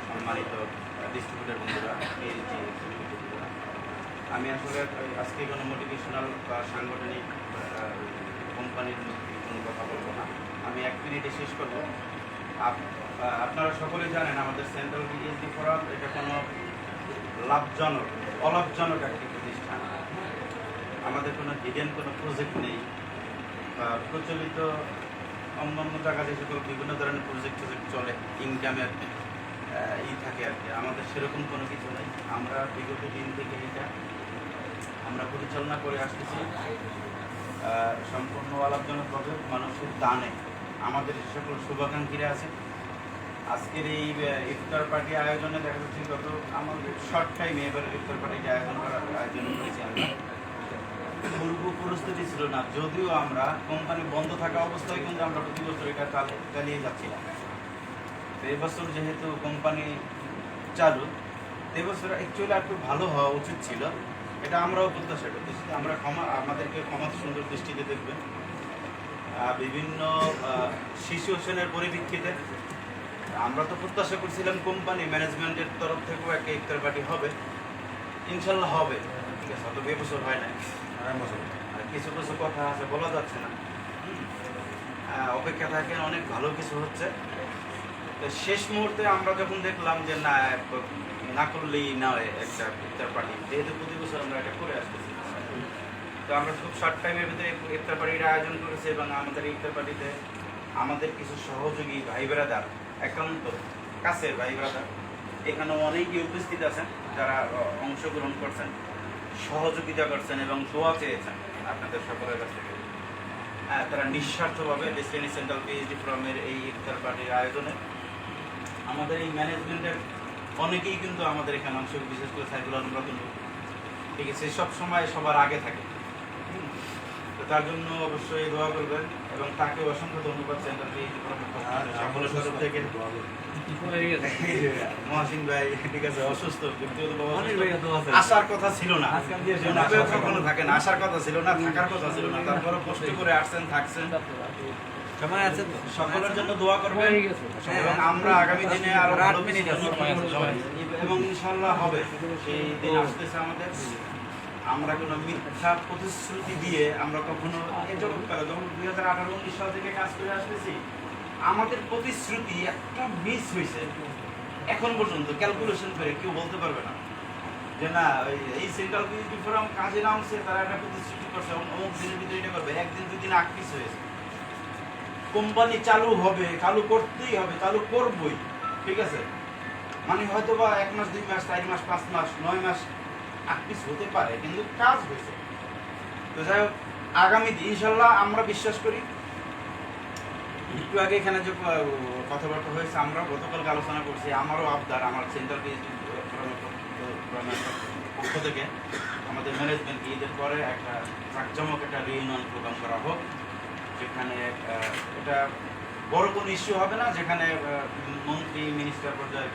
সম্মানিত ডিস্ট্রিবিউটর বন্ধুরা, পিএইচডি বন্ধুরা। আমি আসলে আজকে কোনো মোটিভেশনাল বা সাংগঠনিক কোম্পানির কোনো কথা বলবো না, আমি 1 মিনিটে শেষ করবো। আপনারা সকলেই জানেন আমাদের সেন্ট্রাল পিএইচডি ফোরাম এটা কোনো লাভজনক অলাভজনক একটি প্রতিষ্ঠান। আমাদের কোনো হিডেন কোনো প্রজেক্ট নেই, বা প্রচলিত অন্যান্য জায়গা যে সকল বিভিন্ন ধরনের প্রজেক্ট চলে, ইনকামের থাকে আর কি, আমাদের সেরকম কোনো কিছু নেই। আমরা বিগত দিন থেকে এটা আমরা পরিচালনা করে আসতেছি সম্পূর্ণ অলাভজনকভাবে মানুষের দানে। আমাদের যে সকল শুভাকাঙ্ক্ষীরা আছে, আজকের এই ইফতার পার্টি আয়োজনে দেখা যাচ্ছে গত আমাদের শর্ট টাইমে এবার ইফতার পার্টি আয়োজন করেছি আমরা। পূর্ব পরিস্থিতি ছিল না, যদিও আমরা কোম্পানি বন্ধ থাকা অবস্থায় কিন্তু আমরা প্রতি বছর এটা চালিয়ে যাচ্ছিলাম। এবছর যেহেতু কোম্পানি চালু, এবছর অ্যাকচুয়ালি একটু ভালো হওয়া উচিত ছিল, এটা আমরাও প্রত্যাশা করতেছি। আমরা আমাদেরকে ক্ষমা সুন্দর দৃষ্টিতে দেখবেন। বিভিন্ন সিচুয়েশনের পরিপ্রেক্ষিতে আমরা তো প্রত্যাশা করছিলাম কোম্পানি ম্যানেজমেন্টের তরফ থেকেও একটা ইফতার পার্টি হবে, ইনশাল্লাহ হবে, ঠিক আছে, হয়তো এবছর হয় না, আর কিছু কিছু কথা আছে বলা যাচ্ছে না, অপেক্ষা থাকেন, অনেক ভালো কিছু হচ্ছে। তো শেষ মুহূর্তে আমরা যখন দেখলাম যে না করলেই না হয় একটা ইফতার পার্টি, যেহেতু প্রতি বছর আমরা এটা করে আসতেছি, তো আমরা খুব শর্ট টাইমের ভিতরে ইফতার পার্টির আয়োজন করেছি। এবং আমাদের ইফতার পার্টিতে আমাদের কিছু সহযোগী ভাই ব্রাদার, একান্ত কাছের ভাই ব্রাদার এখানে অনেকেই উপস্থিত আছেন, যারা অংশগ্রহণ করছেন, সহযোগিতা করছেন এবং দোয়া চেয়েছেন আপনাদের সকলের কাছ থেকে। তারা নিঃস্বার্থভাবে ডেস্টিনি সেন্ট্রাল পিএইচডি ফোরামের এই ইফতার পার্টির আয়োজনে আমাদের এই ম্যানেজমেন্টের অনেকেই কিন্তু আমাদের এখানে অংশ, বিশেষ করে সাইফুল আলম রতন, ঠিক আছে, সব সময় সবার আগে থাকে। তো তার জন্য অবশ্যই দোয়া করবেন এবং তাকে অসংখ্য ধন্যবাদ সেন্টার সকলের তরফ থেকে। মহাসিন ভাই ঠিক আছে, অসুস্থ ব্যক্তিগত আসার কথা ছিল না, কখনো থাকে না, আসার কথা ছিল না, থাকার কথা ছিল না, তারপরে কষ্ট করে আসছেন, থাকছেন, সময় আছে। সকলের জন্য দোয়া করবেন এবং আমরা আগামী দিনে আরো ভালো এবং ইনশাল্লাহ হবে, সেই দিন আসতেছে আমাদের। আমরা কোনো মিথ্যা প্রতিশ্রুতি দিয়ে আমরা কখনো যখন 2018-19 সাল থেকে কাজ করে আসতেছি, আমাদের প্রতিশ্রুতি একটা মিস হয়েছে এখন পর্যন্ত, ক্যালকুলেশন করে কেউ বলতে পারবে না যে না এই সেন্ট্রাল পিএইচডি ফোরাম কাজে নামছে, তারা একটা প্রতিশ্রুতি করছে অমুক দিনের ভিতরে এটা করবে, একদিন দুদিন আগ পিছ হয়েছে। কোম্পানি চালু হবে, চালু করতেই হবে, চালু করবই, ঠিক আছে, মানে হয়তো বা 1 মাস 2 মাস 4 মাস 5 মাস 9 মাস আটপিস হতে পারে, কিন্তু কাজ হয়েছে। তো যাই হোক, আগামী দিন ইনশাল্লাহ আমরা বিশ্বাস করি। একটু আগে এখানে যে কথাবার্তা হয়েছে, আমরা গতকালকে আলোচনা করছি, আমারও আবদার, আমার সেন্টার পক্ষ থেকে আমাদের ম্যানেজমেন্ট ঈদের পরে একটা জাঁকজমক একটা রিউনিয়ন প্রোগ্রাম করা হোক, যেখানে এটা বড় কোনো ইস্যু হবে না, যেখানে মন্ত্রী মিনিস্টার পর্যায়ে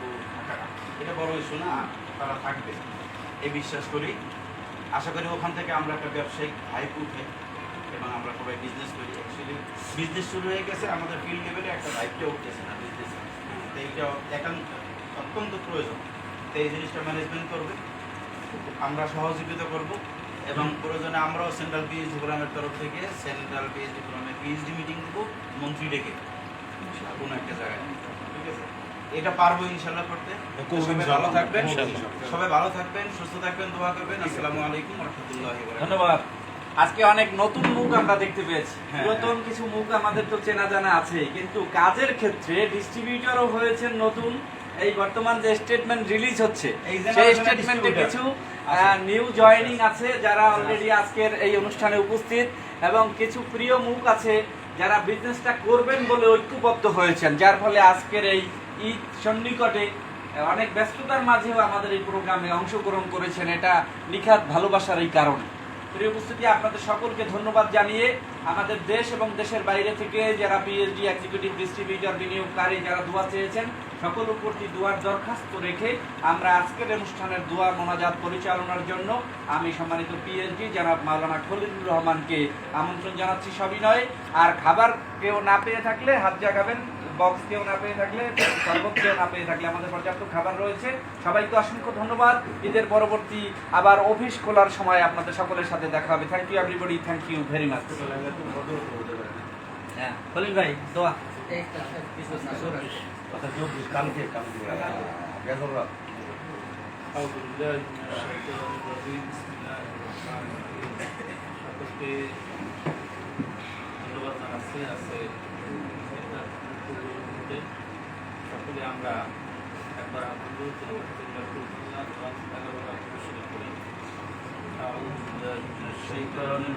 থাকা, এটা বড় ইস্যু না, তারা থাকবে এই বিশ্বাস করি। আশা করি ওখান থেকে আমরা একটা ব্যবসায়িক হাইপ উঠে এবং আমরা সবাই বিজনেস করি। অ্যাকচুয়ালি বিজনেস শুরু হয়ে গেছে, আমাদের ফিল্ড লেভেলে একটা দায়িত্ব উঠতেছে না বিজনেস, তো এইটা একান্ত অত্যন্ত প্রয়োজন। তো এই জিনিসটা ম্যানেজমেন্ট করবে, আমরা সহযোগিতা করব এবং প্রয়োজনে আমরাও সেন্ট্রাল পিএইচডি ফোরামের তরফ থেকে সেন্ট্রাল পিএইচডি ফোরামের পিএইচডি মিটিং দেবো মন্ত্রী ডেকে কোনো একটা জায়গায়, ঠিক আছে, এটা পারবো ইনশাল্লাহ করতে। সবাই ভালো থাকবেন, সবাই ভালো থাকবেন, সুস্থ থাকবেন, দোয়া করবেন। আসসালামু আলাইকুম ওয়া রাহমাতুল্লাহি ওয়া বারাকাতুহু। ধন্যবাদ। আজকে অনেক নতুন মুখ আমরা দেখতে পেয়েছি, পুরাতন কিছু মুখ আমাদের তো চেনা জানা আছে, কিন্তু কাজের ক্ষেত্রে ডিস্ট্রিবিউটরও হয়েছেন নতুন। এই বর্তমান যে স্টেটমেন্ট রিলিজ হচ্ছে, সেই স্টেটমেন্টে কিছু নিউ জয়েনিং আছে যারা অলরেডি আজকের এই অনুষ্ঠানে উপস্থিত, এবং কিছু প্রিয় মুখ আছে যারা বিজনেসটা করবেন বলে ঐক্যবদ্ধ হয়েছেন, যার ফলে আজকের এই ঈদ সন্নিকটে অনেক ব্যস্ততার মাঝেও আমাদের এই প্রোগ্রামে অংশগ্রহণ করেছেন। এটা নিখাত ভালোবাসার এই কারণে। প্রিয় উপস্থিতি, আপনাদের সকলকে ধন্যবাদ জানিয়ে আমাদের দেশ এবং দেশের বাইরে থেকে যারা পিএইচডি এক্সিকিউটিভ ডিস্ট্রিবিউটর বিনিয়োগকারী যারা দোয়া চেয়েছেন, সকল প্রতি দোয়ার দরখাস্ত রেখে আমরা আজকের অনুষ্ঠানের দোয়া মোনাজাত পরিচালনার জন্য আমি সম্মানিত পিএইচডি জনাব মাওলানা খলিলুর রহমানকে আমন্ত্রণ জানাচ্ছি সবিনয়ে। আর খাবার কেউ না পেয়ে থাকলে হাত জাগাবেন, বক্স কেউ না পেয়ে থাকলে, শরবত কেউ না পেয়ে থাকলে, আমাদের পর্যাপ্ত খাবার রয়েছে। সবাইকে অসংখ্য ধন্যবাদ। ঈদের পরবর্তী আবার অফিস খোলার সময় আপনাদের সকলের সাথে দেখা হবে। Thank you everybody, thank you very much. হ্যাঁ খলিল ভাই, দোয়া। কালকে সকলকে ধন্যবাদ জানাচ্ছি। আছে সকলে আমরা একবার আনন্দ করি। সেই কারণে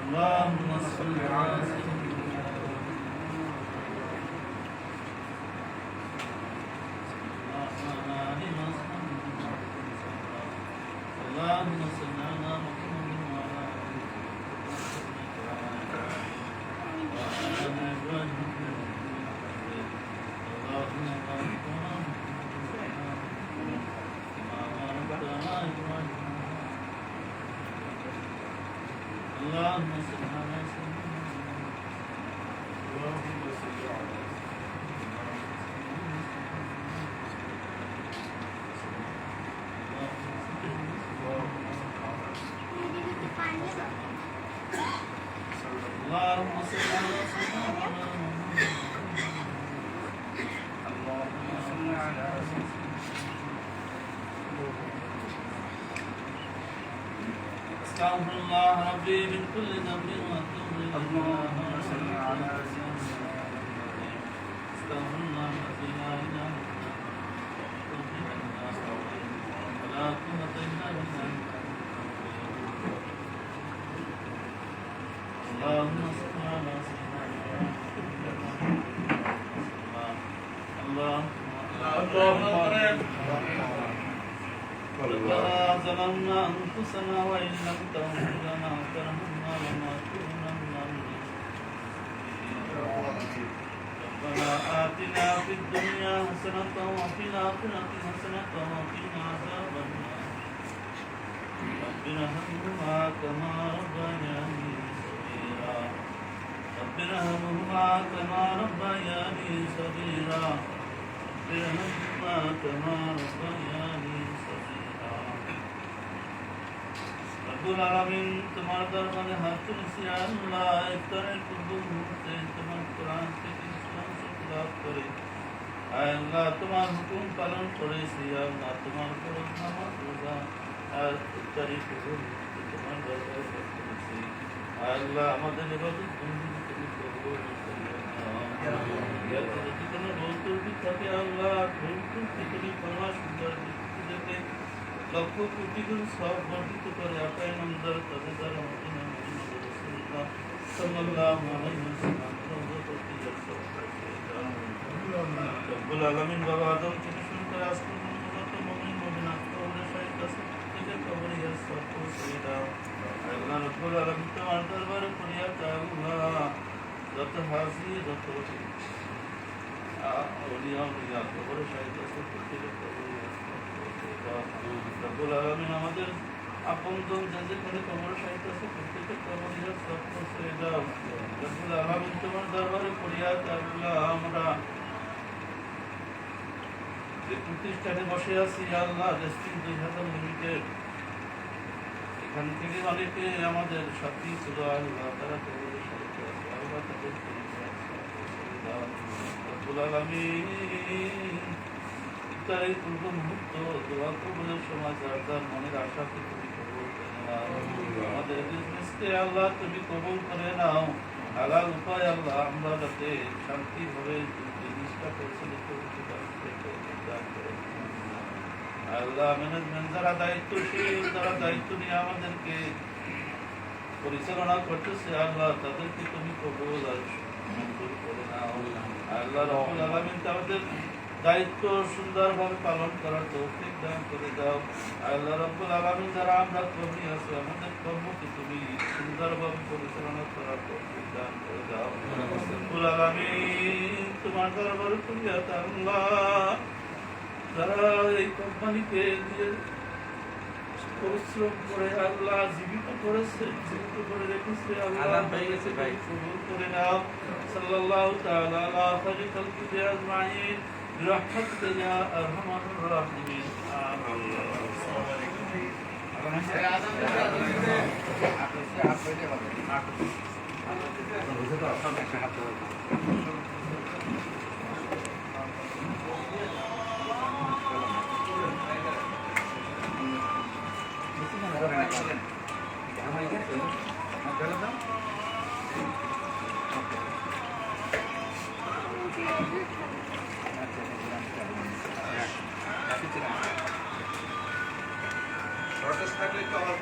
اللهم صل على سيدنا اللهم صل على محمد وعلى اللهم صل على سيدنا اللهم صل على سيدنا محمد اللهم صل على استغفر الله ربي من كل ذنب واتوب اليه اللهم صل على استغفر الله الذي لا اله الا هو ولا قوة الا بالله اللهم صل على سيدنا محمد ربنا ظلمنا انفسنا وان لم تغفر لنا وترحمنا لنكونن من ربنا آتنا في الدنيا حسنة وفي الآخرة حسنة وقنا عذاب النار رب ارحمهما كما ربياني صغيرا رب ارحمهما كما ربياني صغيرا رب ارحمهما كما ربياني صغيرا رب العالمين তোমার দরবারে হাত তুলেছি আল্লাহ ইফতারের পূর্ব মুহূর্তে তোমার কোরআন থেকে ইসলাম লাভ করে আল্লাহ তোমার হুকুম পালন করেছি আল্লাহ তোমার ফরজ নামাজ রোজা আর ইফতারি কবুল তোমার দরবারে পেশ করেছি আল্লাহ আমাদের ইবাদত বন্দেগী তুমি কবুল করিও না যদি কোনো ভুল ত্রুটি থাকে আল্লাহ ভুল ত্রুটি তুমি ক্ষমা সুন্দর দৃষ্টিতে লক্ষ কোটি গুণ সব বর্ধিত করে আপায় নন্দর তবে তার মদিনা মুহাম্মদ রাসূলুল্লাহ সাল্লাল্লাহু আলাইহি ওয়াসাল্লাম রব্বুল আলামিন বাবা আদম থেকে শুরু করে আজ পর্যন্ত যত মুমিন মুমিনাত কবরের শহীদ আছে প্রত্যেকের কবরে ইয়াসসার পৌঁছে দাও আল্লাহ রব্বুল আলামিন তোমার দরবারে ফরিয়াদ আল্লাহ যত হাজি যত আউলিয়া কবরে শহীদ আছে প্রত্যেকের কবরে ইয়াসসার পৌঁছে দাও রব্বুল আলামিন আমাদের আপনজন যে যেখানে কবরে শহীদ আছে প্রত্যেকের কবরে ইয়াসসার পৌঁছে দাও রব্বুল আলামিন তোমার দরবারে ফরিয়াদ আল্লাহ আমরা যে প্রতিষ্ঠানে বসে আছি আল্লাহ রেস্টিং 2000 লিমিটেড এখান থেকে অনেকে আমাদের সাথী ছিল আল্লাহ তারা কবরে শহীদ আছে আল্লাহ তাদের রব্বুল আলামিন ইফতারের পূর্ব মুহূর্ত দোয়া কবুলের সময় যার যার মনের আশাকে তুমি কবুল করে নাও আমাদের বিজনেসকে আল্লাহ তুমি কবুল করে নাও হালাল উপায় আল্লাহ আমরা যাতে শান্তিভাবে জিনিসটা পরিচালিত করতে পারি আল্লাহ ম্যানেজমেন্ট যারা দায়িত্বশীল যারা দায়িত্ব নিয়ে আমাদেরকে পরিচালনা করতেছে আল্লাহ তাদেরকে তুমি কবুল আর মঞ্জুর করে নাও আল্লাহ রাব্বুল আলামিন আমাদের দায়িত্ব সুন্দরভাবে পালন করার তৌফিক দান করে দাও আল্লাহ রাব্বুল আলামিন যারা আমরা কর্মী আছি আমাদের কর্মকে তুমি সুন্দরভাবে পরিচালনা করার তৌফিক দান করে দাও রাব্বুল আলামিন তোমার দরবারে ফরিয়াদ আল্লাহ যারা এই কোম্পানিকে দিয়ে পরিশ্রম করে আল্লাহ জীবিত করেছে জীবিত করে রেখেছে আল্লাহ কবুল করে নাও সাল্লাল্লাহু তাআলা আলা খায়রি খালকি আজমাইন برحمتك يا ارحم الراحمين শর্টেজ থাকলে একটু আবার